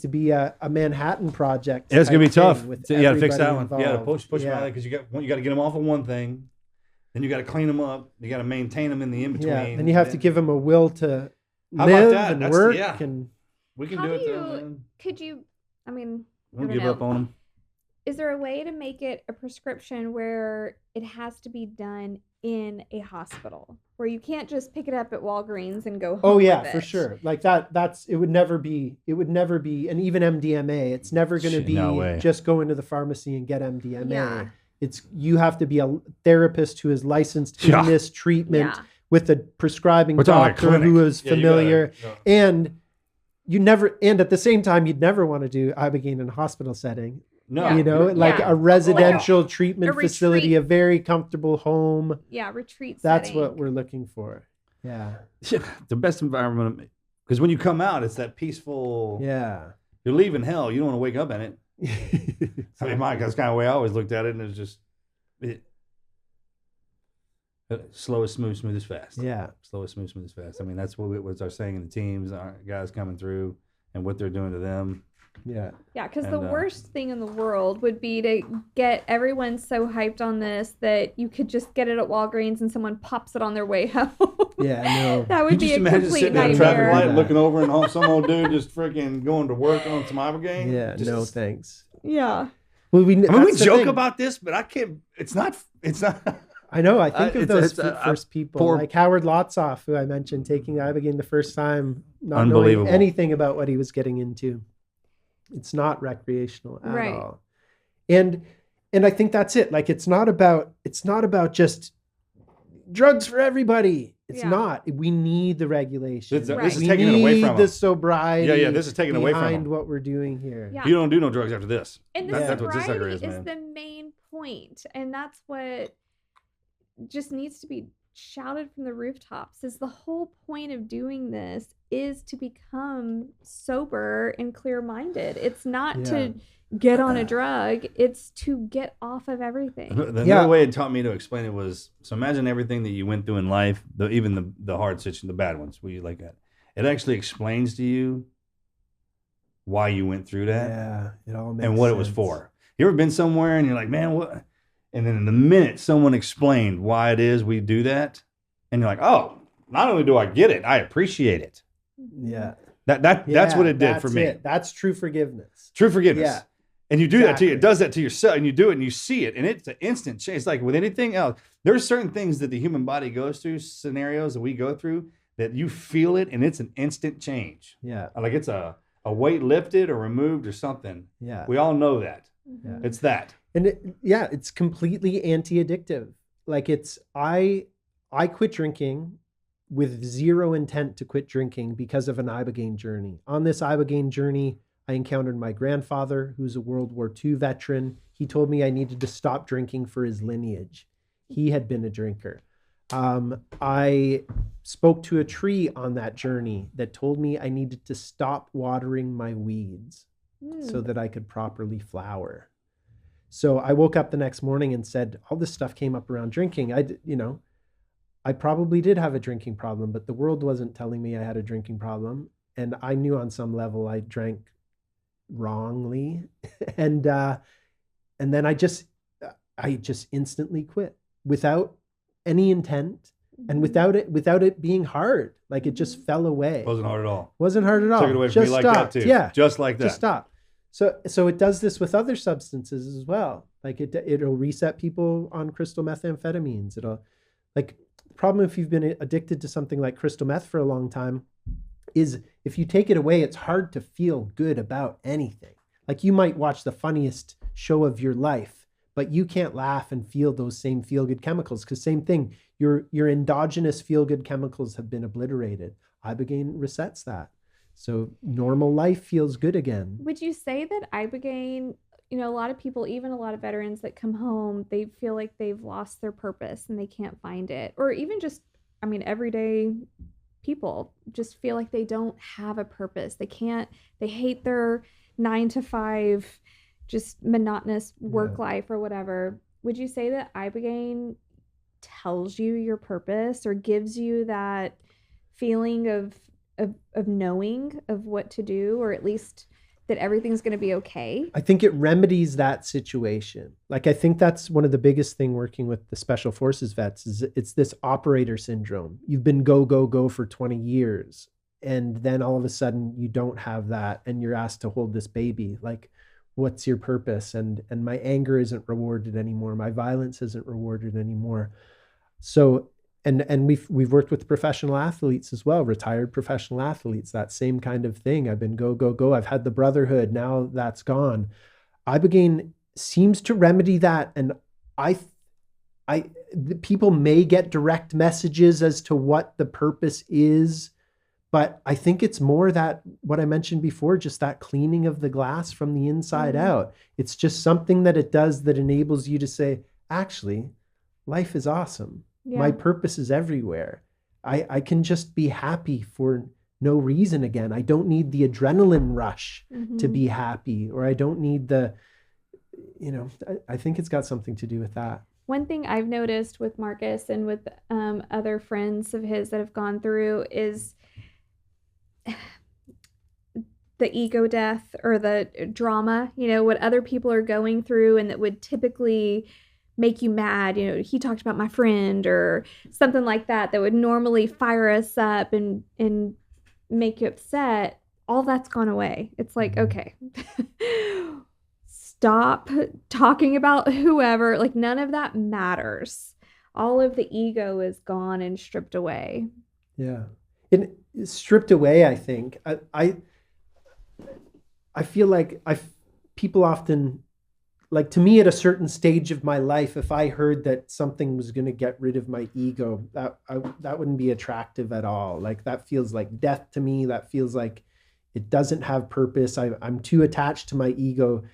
to be a Manhattan project. Yeah, it's gonna be type thing tough. with You got to fix that everybody one. Yeah, involved. push them out because you got to get them off of one thing, then you got to clean them up. You got to maintain them in the in between. Yeah, and you have to give them a will to How about live that? and That's- work yeah. and We can How do it. do Though, you- man. Could you, I mean, We'll I give don't up know. on them. Is there a way to make it a prescription where it has to be done in a hospital where you can't just pick it up at Walgreens and go home? oh yeah, with for it? sure. Like it would never be, and even MDMA, it's never going to Shit, be no way. just go into the pharmacy and get MDMA. Yeah. You have to be a therapist who is licensed Yeah. in this treatment Yeah. with a prescribing We're talking like doctor clinic. who is Yeah, you familiar. gotta- And at the same time, you'd never want to do Ibogaine in a hospital setting. No, Yeah. Like Yeah. a residential treatment a facility, retreat. a very comfortable home. Yeah, retreat That's setting. what we're looking for. Yeah. the best environment because when you come out, it's that peaceful. Yeah. You're leaving hell. You don't want to wake up in it. I mean, that's kind of the way I always looked at it, and it's just slow as smooth, smooth as fast. Yeah. Slow as smooth, smooth as fast. I mean, that's what was our saying in the teams, our guys coming through, and what they're doing to them. Yeah. Yeah, because And, the worst thing in the world would be to get everyone so hyped on this that you could just get it at Walgreens and someone pops it on their way home. Yeah, I know. That would You be just a imagine complete sitting at a traffic nightmare. light, looking over, and some old dude just freaking going to work on some Ibogaine. Yeah, Just- no thanks. Yeah. Well, I mean, we that's the joke thing. about this, but I can't. It's not. I know. I think of those it's first people, poor- like Howard Lotsoff, who I mentioned taking Ibogaine the first time, not knowing Unbelievable. anything about what he was getting into. It's not recreational at Right. all. And I think that's it. Like it's not about just drugs for everybody. It's Yeah. not. We need the regulation. This is We taking it away need from the them. sobriety. Yeah, this is taking it away from behind them. what we're doing here. Yeah. You don't do no drugs after this. And the That's what this sucker sobriety is, is man. the main point, and that's what just needs to be shouted from the rooftops. Is the whole point of doing this is to become sober and clear-minded. It's not to get on a drug; it's to get off of everything. The Yeah. other way it taught me to explain it was, so imagine everything that you went through in life, even the hard situations, the bad ones, where you like that. It actually explains to you why you went through that Yeah, it all makes and what it was sense. for. You ever been somewhere and you're like, man, what? And then in the minute someone explained why it is we do that, and you're like, oh, not only do I get it, I appreciate it. Yeah. That's what it did for me. That's true forgiveness. True forgiveness. Yeah. And you do that to you. Exactly. It does that to yourself, and you do it and you see it, and it's an instant change. It's like with anything else, there's certain things that the human body goes through, scenarios that we go through, that you feel it, and it's an instant change. Yeah. Like it's a weight lifted or removed or something. Yeah. We all know that. Yeah. It's that. And it's completely anti-addictive. Like I quit drinking with zero intent to quit drinking because of an Ibogaine journey. On this Ibogaine journey, I encountered my grandfather, who's a World War II veteran. He told me I needed to stop drinking for his lineage. He had been a drinker. I spoke to a tree on that journey that told me I needed to stop watering my weeds so that I could properly flower. So I woke up the next morning and said, all this stuff came up around drinking. I probably did have a drinking problem, but the world wasn't telling me I had a drinking problem. And I knew on some level I drank wrongly. and then I just instantly quit without any intent and without it being hard. Like it just fell away. Wasn't hard at all. Wasn't hard at all. Took it away from me like that too. Yeah. Just like that. Just stop. So it does this with other substances as well. Like it'll reset people on crystal methamphetamines. It'll, like, the problem if you've been addicted to something like crystal meth for a long time is if you take it away, it's hard to feel good about anything. Like you might watch the funniest show of your life, but you can't laugh and feel those same feel-good chemicals, because same thing, your endogenous feel-good chemicals have been obliterated. Ibogaine resets that. So normal life feels good again. Would you say that Ibogaine, a lot of people, even a lot of veterans that come home, they feel like they've lost their purpose and they can't find it? Or even just, everyday people just feel like they don't have a purpose. They hate their 9-to-5, just monotonous work life or whatever. Would you say that Ibogaine tells you your purpose or gives you that feeling of knowing of what to do, or at least that everything's going to be okay? I think it remedies that situation. Like, I think that's one of the biggest thing working with the special forces vets is it's this operator syndrome. You've been go for 20 years. And then all of a sudden you don't have that. And you're asked to hold this baby. Like, what's your purpose? And my anger isn't rewarded anymore. My violence isn't rewarded anymore. So, and we've worked with professional athletes as well, retired professional athletes, that same kind of thing. I've been go. I've had the brotherhood. Now that's gone. Ibogaine seems to remedy that. And the people may get direct messages as to what the purpose is, but I think it's more that what I mentioned before, just that cleaning of the glass from the inside out. It's just something that it does that enables you to say, actually, life is awesome. Yeah. My purpose is everywhere. I can just be happy for no reason again. I don't need the adrenaline rush to be happy, or I don't need the, I think it's got something to do with that. One thing I've noticed with Marcus and with other friends of his that have gone through is the ego death or the drama, what other people are going through and that would typically make you mad. He talked about my friend or something like that would normally fire us up and make you upset. All that's gone away. It's like, okay, stop talking about whoever. Like, none of that matters. All of the ego is gone and stripped away. Yeah. And stripped away, I think. I feel like people often, like, to me at a certain stage of my life, if I heard that something was going to get rid of my ego, that wouldn't be attractive at all. Like, that feels like death to me. That feels like it doesn't have purpose. I'm too attached to my ego.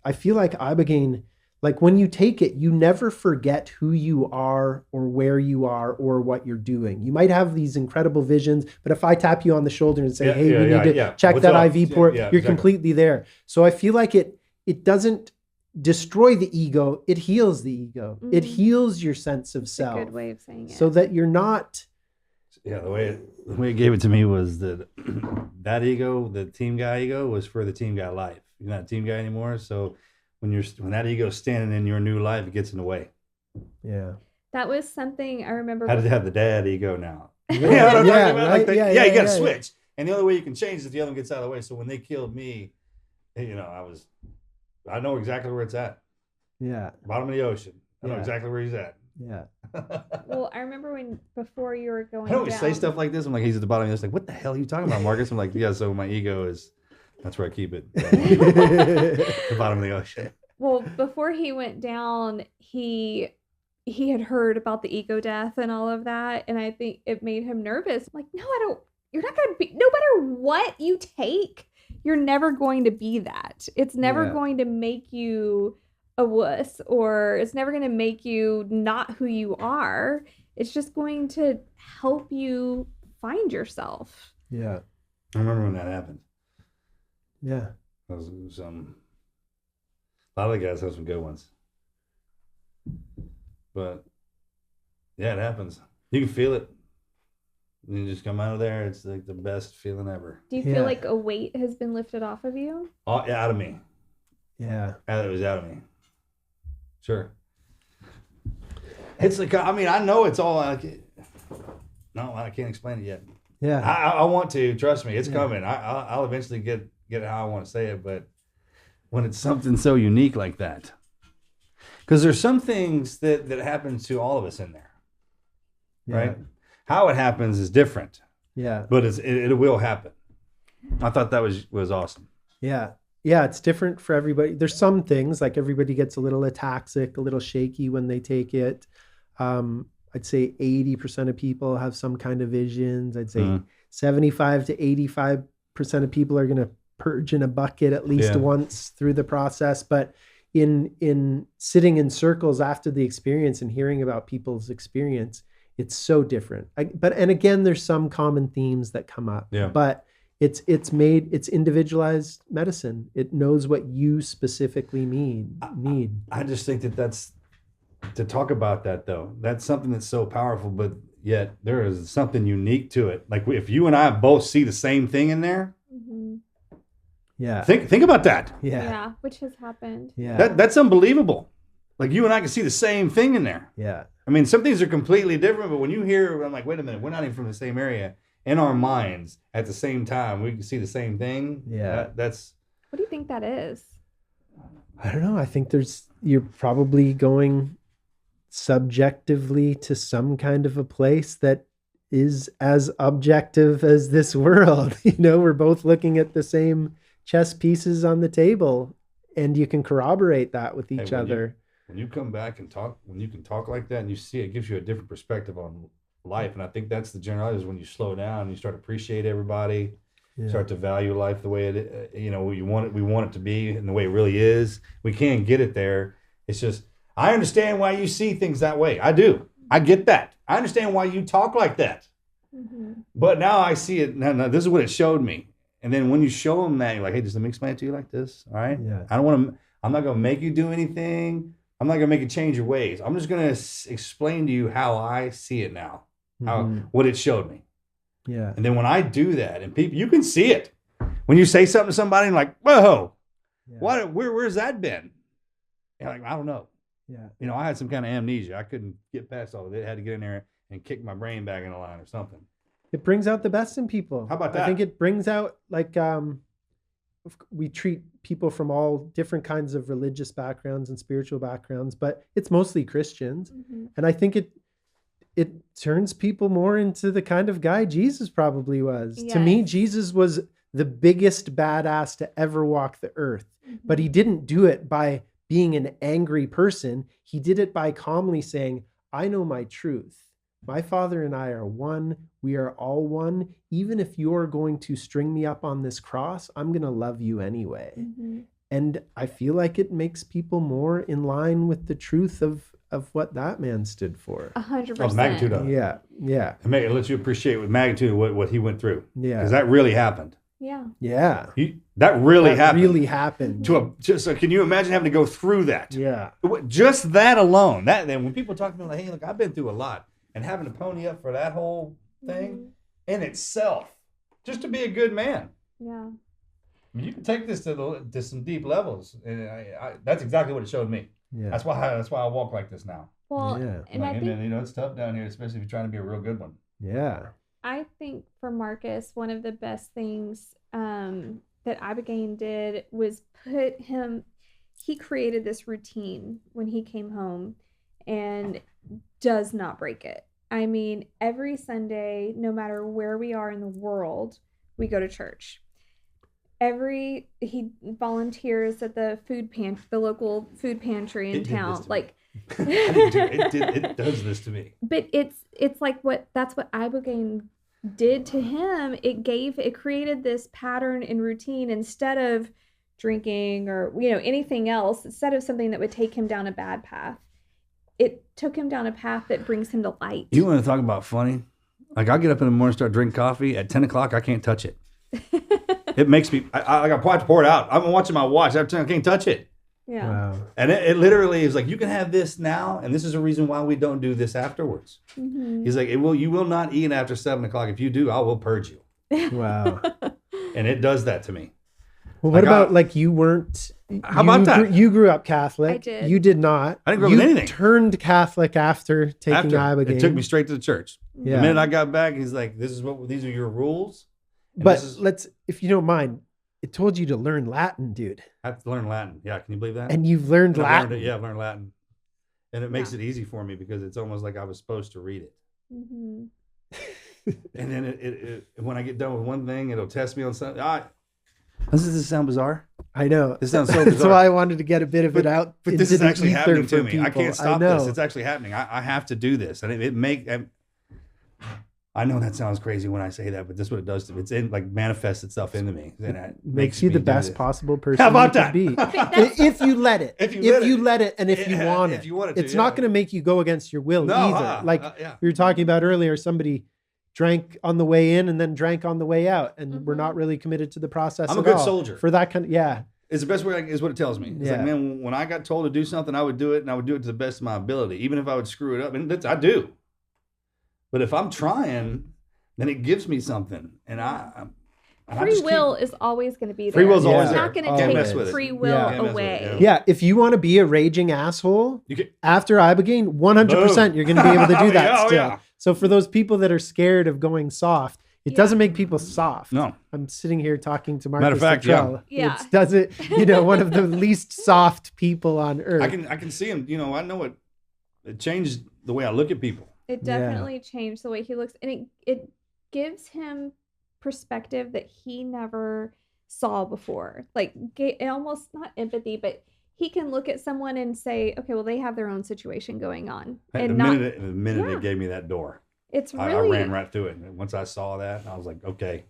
I feel like Ibogaine, like, when you take it, you never forget who you are or where you are or what you're doing. You might have these incredible visions, but if I tap you on the shoulder and say, we need to check What's that up? IV port, you're exactly. completely there. So I feel like it doesn't destroy the ego, it heals the ego. It heals your sense of self. That's a good way of saying it. So that you're not... Yeah, the way it gave it to me was that ego, the team guy ego, was for the team guy life. You're not a team guy anymore, so when that ego's standing in your new life, it gets in the way. Yeah. That was something I remember. How did they have the dad ego now? Yeah, right? right? You got to switch. And the only way you can change is if the other one gets out of the way. So when they killed me, I know exactly where it's at. Yeah. Bottom of the ocean. I know Yeah. exactly where he's at. Yeah. Well, I remember before you were going I always down. say stuff like this. I'm like, he's at the bottom of the ocean. Like, what the hell are you talking about, Marcus? I'm like, yeah, so my ego is, that's where I keep it. The bottom of the ocean. Well, before he went down, he had heard about the ego death and all of that, and I think it made him nervous. I'm like, no, I don't. You're not going to be. No matter what you take, you're never going to be that. It's never Yeah. going to make you a wuss, or it's never going to make you not who you are. It's just going to help you find yourself. Yeah. I remember when that happened. Yeah. It was, a lot of the guys have some good ones. But yeah, it happens. You can feel it. You just come out of there. It's like the best feeling ever. Do you Yeah. feel like a weight has been lifted off of you? Out of me. Yeah. It was out of me. Sure. It's like, I mean, I know it's all like, no, I can't explain it yet. Yeah. I want to, trust me, it's Yeah. coming. I'll eventually get how I want to say it, but when it's something so unique like that, because there's some things that happen to all of us in there, right? How it happens is different, Yeah. but it will happen. I thought that was awesome. Yeah. Yeah. It's different for everybody. There's some things like everybody gets a little ataxic, a little shaky when they take it. I'd say 80% of people have some kind of visions. I'd say 75 to 85% of people are going to purge in a bucket at least once through the process. But in sitting in circles after the experience and hearing about people's experience, it's so different. And again, there's some common themes that come up. Yeah. But it's individualized medicine. It knows what you specifically need. I just think that's to talk about that though. That's something that's so powerful, but yet there is something unique to it. Like if you and I both see the same thing in there, Mm-hmm. Yeah. think about that. Yeah. Which has happened. Yeah. That's unbelievable. Like you and I can see the same thing in there. Yeah. I mean, some things are completely different, but when you hear, I'm like, wait a minute, we're not even from the same area. In our minds, at the same time, we can see the same thing. Yeah. That's. What do you think that is? I don't know. I think you're probably going subjectively to some kind of a place that is as objective as this world. We're both looking at the same chess pieces on the table, and you can corroborate that with each other. When you come back and talk, when you can talk like that and you see it, gives you a different perspective on life. And I think that's the general is when you slow down and you start to appreciate everybody, start to value life the way it, we want it to be and the way it really is. We can't get it there. It's just, I understand why you see things that way. I do. I get that. I understand why you talk like that. Mm-hmm. But now I see it. Now this is what it showed me. And then when you show them that, you're like, hey, just let me explain it to you like this. All right. Yeah. I'm not going to make you do anything. I'm not going to make you change your ways. I'm just going to explain to you how I see it now, what it showed me. Yeah. And then when I do that, and people, you can see it. When you say something to somebody, and like, whoa, where's that been? And like, I don't know. Yeah. I had some kind of amnesia. I couldn't get past all of it. I had to get in there and kick my brain back in the line or something. It brings out the best in people. How about that? I think it brings out we treat people from all different kinds of religious backgrounds and spiritual backgrounds, but it's mostly Christians. Mm-hmm. And I think it turns people more into the kind of guy Jesus probably was. Yes. To me, Jesus was the biggest badass to ever walk the earth, but he didn't do it by being an angry person. He did it by calmly saying, I know my truth. My Father and I are one. We are all one. Even if you're going to string me up on this cross, I'm going to love you anyway. Mm-hmm. And I feel like it makes people more in line with the truth of what that man stood for. 100%. Oh, magnitude of it. Yeah. Yeah. It lets you appreciate with magnitude what he went through. Yeah. Because that really happened. Yeah. Yeah. That really That happened. really happened. So can you imagine having to go through that? Yeah. Just that alone. Then when people talk to me like, hey, look, I've been through a lot. And having to pony up for that whole thing in itself, just to be a good man. Yeah. I mean, you can take this to some deep levels. And that's exactly what it showed me. Yeah. That's why I walk like this now. Well, Yeah. and I think it's tough down here, especially if you're trying to be a real good one. Yeah. I think for Marcus, one of the best things that Ibogaine did was he created this routine when he came home and does not break it. I mean, every Sunday, no matter where we are in the world, we go to church. He volunteers at the local food pantry in town. Like, it does this to me. But it's like that's what Ibogaine did to him. It created this pattern and routine instead of drinking or anything else. Instead of something that would take him down a bad path, it took him down a path that brings him to light. You want to talk about funny? Like, I'll get up in the morning, start drinking coffee at 10 o'clock. I can't touch it. It makes me. I got to pour it out. I'm watching my watch. I can't touch it. Yeah. Wow. And it literally is like, you can have this now, and this is a reason why we don't do this afterwards. Mm-hmm. He's like, you will not eat after 7 o'clock. If you do, I will purge you. Wow. And it does that to me. Well, what about like you weren't? How about that? You grew up Catholic. I did. You did not. I didn't grow up with anything. You turned Catholic after taking Ibogaine. It took me straight to the church. Yeah. The minute I got back, he's like, these are your rules. And But if you don't mind, it told you to learn Latin, dude. I have to learn Latin. Yeah, can you believe that? And you've learned And I've Latin. learned it. Yeah, I've learned Latin. And it makes it easy for me because it's almost like I was supposed to read it. Mm-hmm. And then it when I get done with one thing, it'll test me on something. Doesn't this sound bizarre? I know. This sounds so That's bizarre. why I wanted to get a bit of it out. But this into is the actually ether happening for to me. I people. can't stop know. this. It's actually happening. I have to do this. And I know that sounds crazy when I say that, but this is what it does to me. It's manifests itself into me. And it makes you me the do best this. possible person How about you that? could be. If you let it. If you let it. And if you want it. If you want it to, It's not going to make you go against your will either. Yeah. We were talking about earlier, somebody drank on the way in and then drank on the way out, and we're not really committed to the process. I'm a at good all. soldier. For that kind of, yeah. It's the best way, is what it tells me. It's Yeah. like, man, when I got told to do something, I would do it, and I would do it to the best of my ability, even if I would screw it up. And I do. But if I'm trying, then it gives me something. And Free will is always going to be there. Free will's always It's there. not going to Can't take mess with it. free will Can't mess with away. it, Yeah, if you want to be a raging asshole after Ibogaine, 100% you're going to be able to do that still. Yeah. So for those people that are scared of going soft, it doesn't make people soft. No. I'm sitting here talking to Marcus Matter of fact, Luttrell. yeah. It doesn't, one of the least soft people on earth. I can see him. I know it changed the way I look at people. It definitely changed the way he looks. And it gives him perspective that he never saw before. Like, almost not empathy, but he can look at someone and say, okay, well, they have their own situation going on. And the minute it gave me that door, it's really, I ran right through it. And once I saw that, I was like, okay,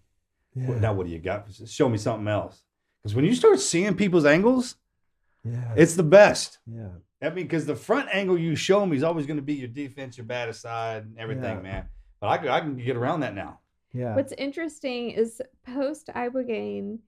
now what do you got? Show me something else. Because when you start seeing people's angles, it's the best. Yeah. I mean, because the front angle you show me is always going to be your defense, your baddest side, and everything, man. But I can get around that now. Yeah. What's interesting is post Ibogaine,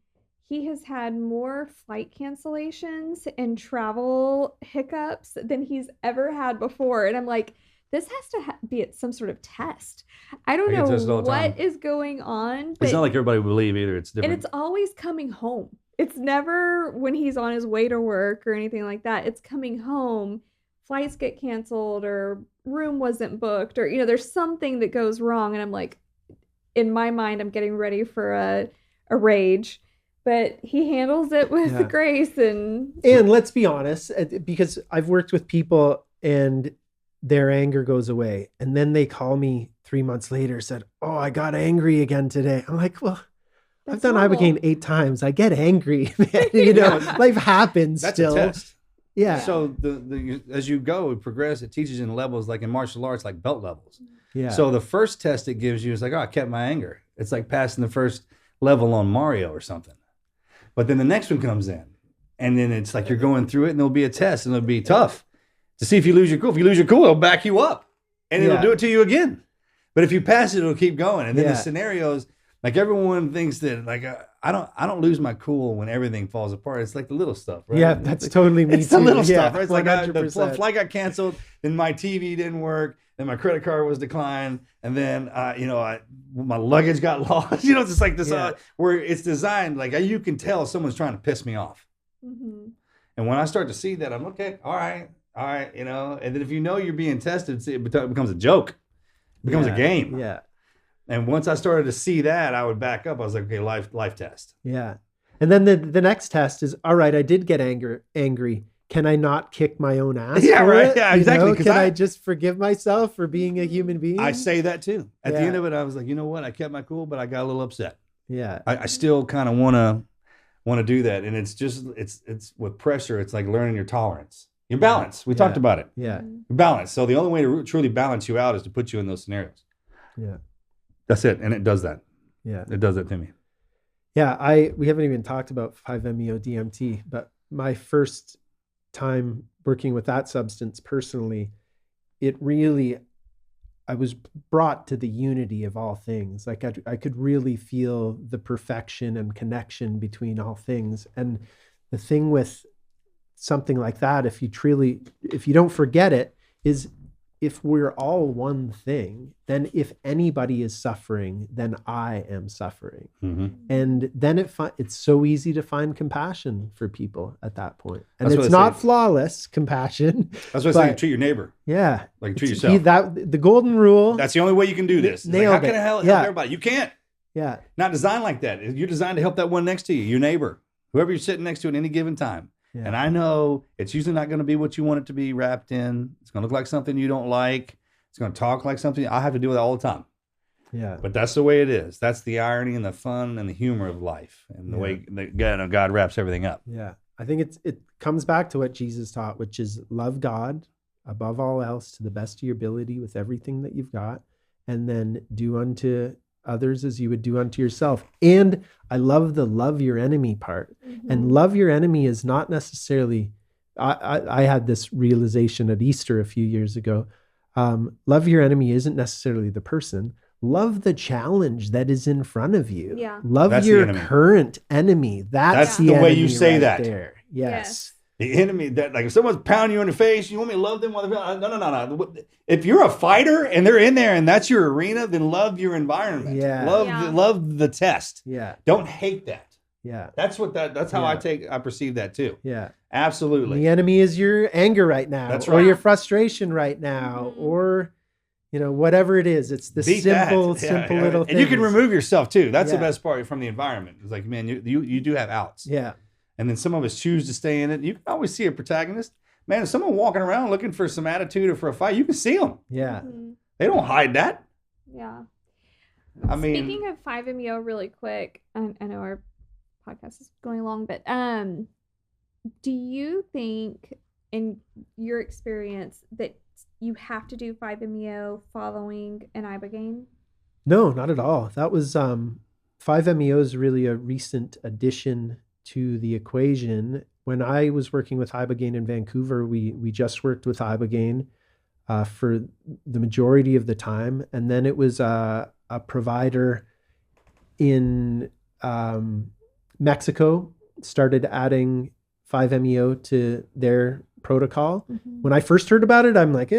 he has had more flight cancellations and travel hiccups than he's ever had before. And I'm like, this has to be at some sort of test. I don't know what is going on. But it's not like everybody would believe either. It's different. And it's always coming home. It's never when he's on his way to work or anything like that. It's coming home. Flights get canceled or room wasn't booked or, there's something that goes wrong. And I'm like, in my mind, I'm getting ready for a rage. But he handles it with grace. And let's be honest, because I've worked with people and their anger goes away. And then they call me 3 months later, said, oh, I got angry again today. I'm like, well, I've done Ibogaine 8 times. I get angry, man. Life happens That's still. a test. Yeah. So as you go, progress, it teaches you in levels, like in martial arts, like belt levels. Yeah. So the first test it gives you is like, oh, I kept my anger. It's like passing the first level on Mario or something. But then the next one comes in. And then it's like you're going through it, and there'll be a test, and it'll be tough to see if you lose your cool. If you lose your cool, it'll back you up. And it'll do it to you again. But if you pass it, it'll keep going. And then the scenarios, like everyone thinks that, like, I don't lose my cool when everything falls apart. It's like the little stuff, right? Yeah, that's totally me too. It's the little stuff, right? It's like the 100%. flight got canceled, then my TV didn't work, then my credit card was declined, and then my luggage got lost. It's just like this where it's designed like you can tell someone's trying to piss me off. mm-hmm. And when I start to see that, I'm okay, all right, and then if you're being tested, see, it becomes a joke, it becomes a game. Yeah. And once I started to see that, I would back up. I was like, okay, life test. Yeah. And then the next test is, all right, I did get angry. Can I not kick my own ass? Yeah, for right. it? Yeah, You exactly. know? 'Cause Can I just forgive myself for being a human being? I say that too. At the Yeah. end of it, I was like, you know what? I kept my cool, but I got a little upset. Yeah. I still kind of want to do that. And it's just, it's with pressure. It's like learning your tolerance, your balance. We talked about it. Yeah. Your balance. So the only way to truly balance you out is to put you in those scenarios. Yeah. That's it. And it does that. Yeah. It does it to me. Yeah. We haven't even talked about 5-MeO DMT, but my first time working with that substance personally, I was brought to the unity of all things. Like I could really feel the perfection and connection between all things. And the thing with something like that, if you don't forget it, is if we're all one thing, then if anybody is suffering, then I am suffering. Mm-hmm. And then it's so easy to find compassion for people at that point. And That's what it's I not say. flawless compassion. That's what I say. But- Treat your neighbor Yeah. like you treat It's- yourself. the golden rule. That's the only way you can do this. It's like, Nailed how can it. I help Yeah. everybody? You can't. Yeah. Not designed like that. You're designed to help that one next to you, your neighbor, whoever you're sitting next to at any given time. Yeah. And I know it's usually not going to be what you want it to be wrapped in. It's going to look like something you don't like. It's going to talk like something. I have to deal with it all the time. Yeah. But that's the way it is. That's the irony and the fun and the humor of life and the way that God wraps everything up. Yeah. I think it comes back to what Jesus taught, which is love God above all else to the best of your ability with everything that you've got, and then do unto others as you would do unto yourself. And I love the love your enemy part. And love your enemy is not necessarily, I had this realization at Easter a few years ago. Love your enemy isn't necessarily the person. Love the challenge that is in front of you. Yeah. Love That's the your enemy. current enemy. That's the way you enemy say right that. there. Yes. The enemy, that like if someone's pounding you in the face, you want me to love them? No. If you're a fighter and they're in there and that's your arena, then love your environment. Yeah. Love the test. Yeah. Don't hate that. Yeah. That's how I perceive that too. Yeah. Absolutely. The enemy is your anger right now. That's Or right. your frustration right now. Or, whatever it is. It's the Beat simple that. little And things. you can remove yourself too. That's Yeah. the best part from the environment. It's like, man, you do have outs. Yeah. And then some of us choose to stay in it. You can always see a protagonist. Man, if someone walking around looking for some attitude or for a fight, you can see them. Yeah. They don't hide that. Yeah. I mean, Speaking of 5-MeO really quick, I know our podcast is going long, but do you think in your experience that you have to do 5-MeO following an Ibogaine? No, not at all. That was 5-MeO is really a recent addition to the equation. When I was working with Ibogaine in Vancouver, we just worked with Ibogaine for the majority of the time. And then it was a provider in Mexico started adding 5-MeO to their protocol. When I first heard about it, I'm like,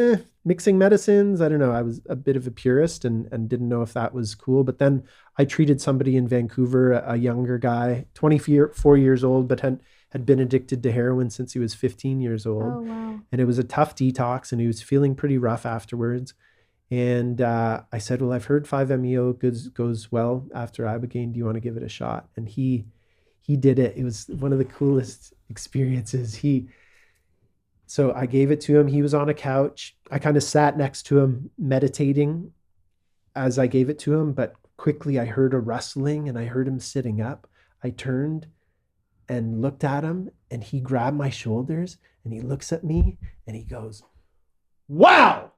mixing medicines. I don't know. I was a bit of a purist and didn't know if that was cool. But then I treated somebody in Vancouver, a younger guy, 24 years old, but had been addicted to heroin since he was 15 years old. Oh, wow. And it was a tough detox and he was feeling pretty rough afterwards. And I said, well, I've heard 5-MeO goes well after Ibogaine. Do you want to give it a shot? And he did it. It was one of the coolest experiences. So I gave it to him. He was on a couch. I kind of sat next to him meditating as I gave it to him, but quickly I heard a rustling and I heard him sitting up. I turned and looked at him and he grabbed my shoulders and he looks at me and he goes, wow.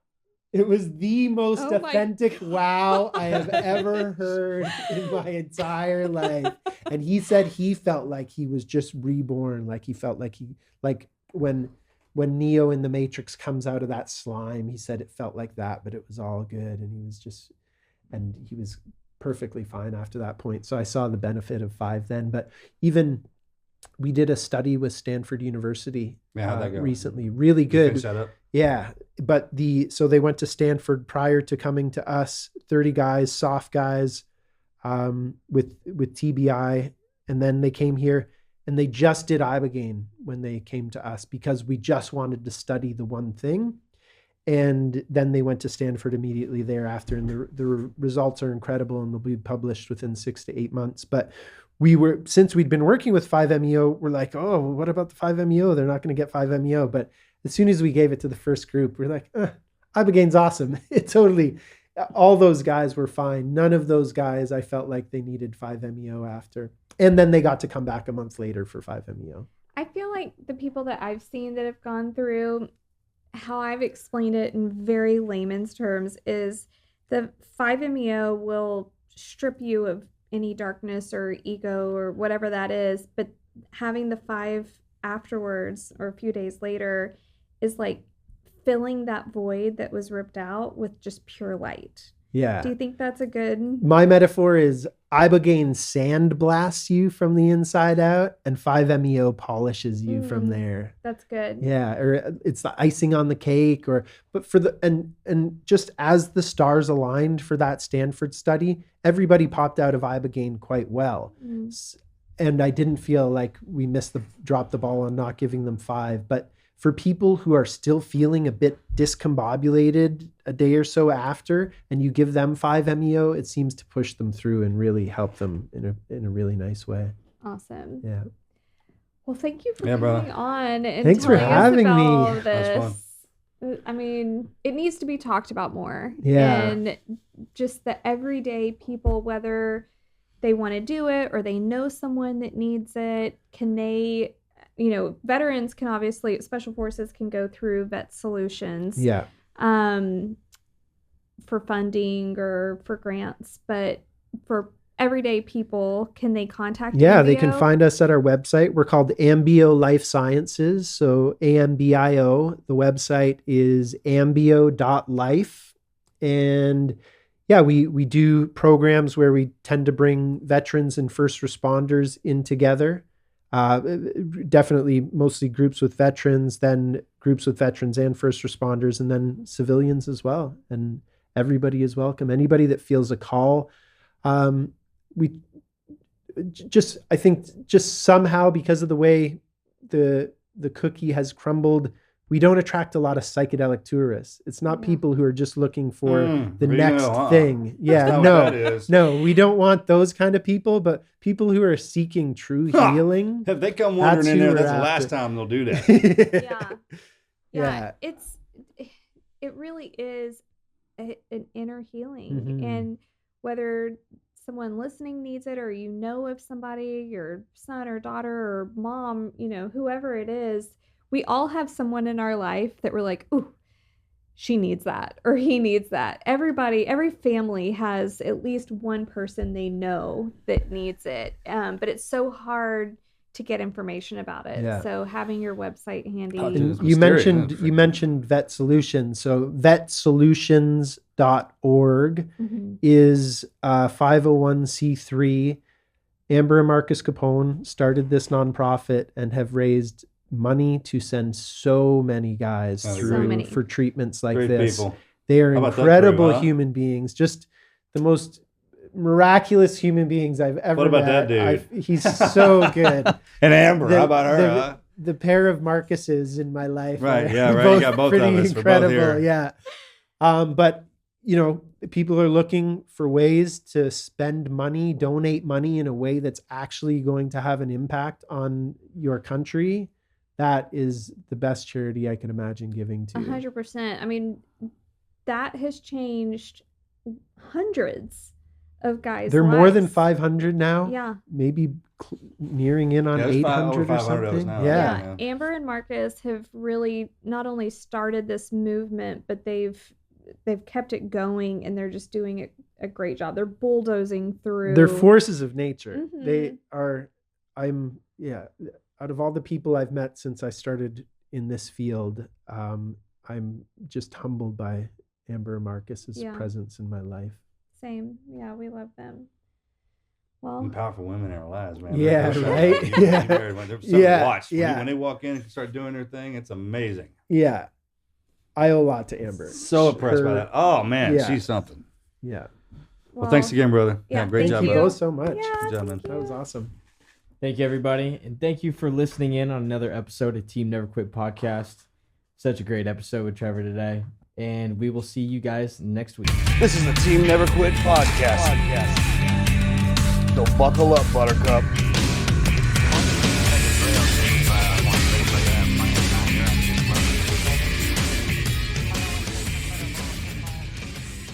It was the most Oh my authentic wow I have ever heard in my entire life. And he said he felt like he was just reborn. Like he felt like when Neo in the Matrix comes out of that slime, he said it felt like that, but it was all good. And he was perfectly fine after that point. So I saw the benefit of 5 then, but even we did a study with Stanford University how'd that go? recently, really good. Finish that up. Yeah. But so they went to Stanford prior to coming to us, 30 guys, soft guys, with TBI. And then they came here and they just did Ibogaine when they came to us because we just wanted to study the one thing. And then they went to Stanford immediately thereafter. And the results are incredible and they'll be published within 6 to 8 months. But since we'd been working with 5-MeO, we're like, oh, what about the 5-MeO? They're not going to get 5-MeO. But as soon as we gave it to the first group, we're like, Ibogaine's awesome. It totally, all those guys were fine. None of those guys, I felt like they needed 5-MeO after. And then they got to come back a month later for 5-MeO. I feel like the people that I've seen that have gone through, how I've explained it in very layman's terms, is the 5-MeO will strip you of any darkness or ego or whatever that is, but having the 5 afterwards or a few days later is like filling that void that was ripped out with just pure light. Yeah. Do you think that's a good... My metaphor is Ibogaine sandblasts you from the inside out and 5-MeO polishes you from there. That's good. Yeah. Or it's the icing on the cake, but for the, and just as the stars aligned for that Stanford study, everybody popped out of Ibogaine quite well. And I didn't feel like we dropped the ball on not giving them 5, but for people who are still feeling a bit discombobulated a day or so after, and you give them 5-MeO, it seems to push them through and really help them in a really nice way. Awesome. Yeah. Well, thank you for coming on and Thanks for having us me. about this. I mean, it needs to be talked about more. Yeah. And just the everyday people, whether they want to do it or they know someone that needs it, can they... veterans can obviously, special forces can go through Vet Solutions for funding or for grants, but for everyday people, can they contact Yeah, Ambio? they can find us at our website. We're called Ambio Life Sciences. So AMBIO, the website is ambio.life. And yeah, we do programs where we tend to bring veterans and first responders in together. Definitely mostly groups with veterans, then groups with veterans and first responders, and then civilians as well. And everybody is welcome. Anybody that feels a call. I think somehow, because of the way the cookie has crumbled, we don't attract a lot of psychedelic tourists. It's not people who are just looking for the next thing. Yeah, no, we don't want those kind of people, but people who are seeking true healing. If they come wandering in there, that's the last time they'll do that. Yeah. It really is an inner healing. And whether someone listening needs it, or of somebody, your son or daughter or mom, whoever it is, we all have someone in our life that we're like, ooh, she needs that, or he needs that. Every family has at least one person they know that needs it. But it's so hard to get information about it. Yeah. So having your website handy. You mentioned Vet Solutions. So vetsolutions.org is 501c3. Amber and Marcus Capone started this nonprofit and have raised money to send so many guys through for treatments like this. People. They are incredible human beings, just the most miraculous human beings I've ever met. What about that dude? He's so good. And Amber, how about her? The pair of Marcuses in my life. Right, yeah, right. You got both of us. Incredible, We're both here. yeah. But people are looking for ways to spend money, donate money in a way that's actually going to have an impact on your country. That is the best charity I can imagine giving to. 100%. I mean, that has changed hundreds of guys. They're more than 500 now. Yeah. Maybe nearing in on 800 or something. Yeah. Amber and Marcus have really not only started this movement, but they've kept it going, and they're just doing a great job. They're bulldozing through. They're forces of nature. They are. Out of all the people I've met since I started in this field, I'm just humbled by Amber and Marcus's presence in my life. Same. Yeah, we love them. Well, and powerful women in our lives, man. Yeah, right? They're something to watch. When they walk in and start doing their thing, it's amazing. Yeah. I owe a lot to Amber. So impressed by that. Oh, man, she's something. Yeah. Well, thanks again, brother. Yeah, great job. Thank you both so much. Yeah, good job, man. That was awesome. Thank you, everybody. And thank you for listening in on another episode of Team Never Quit podcast. Such a great episode with Trevor today. And we will see you guys next week. This is the Team Never Quit podcast. So buckle up, Buttercup.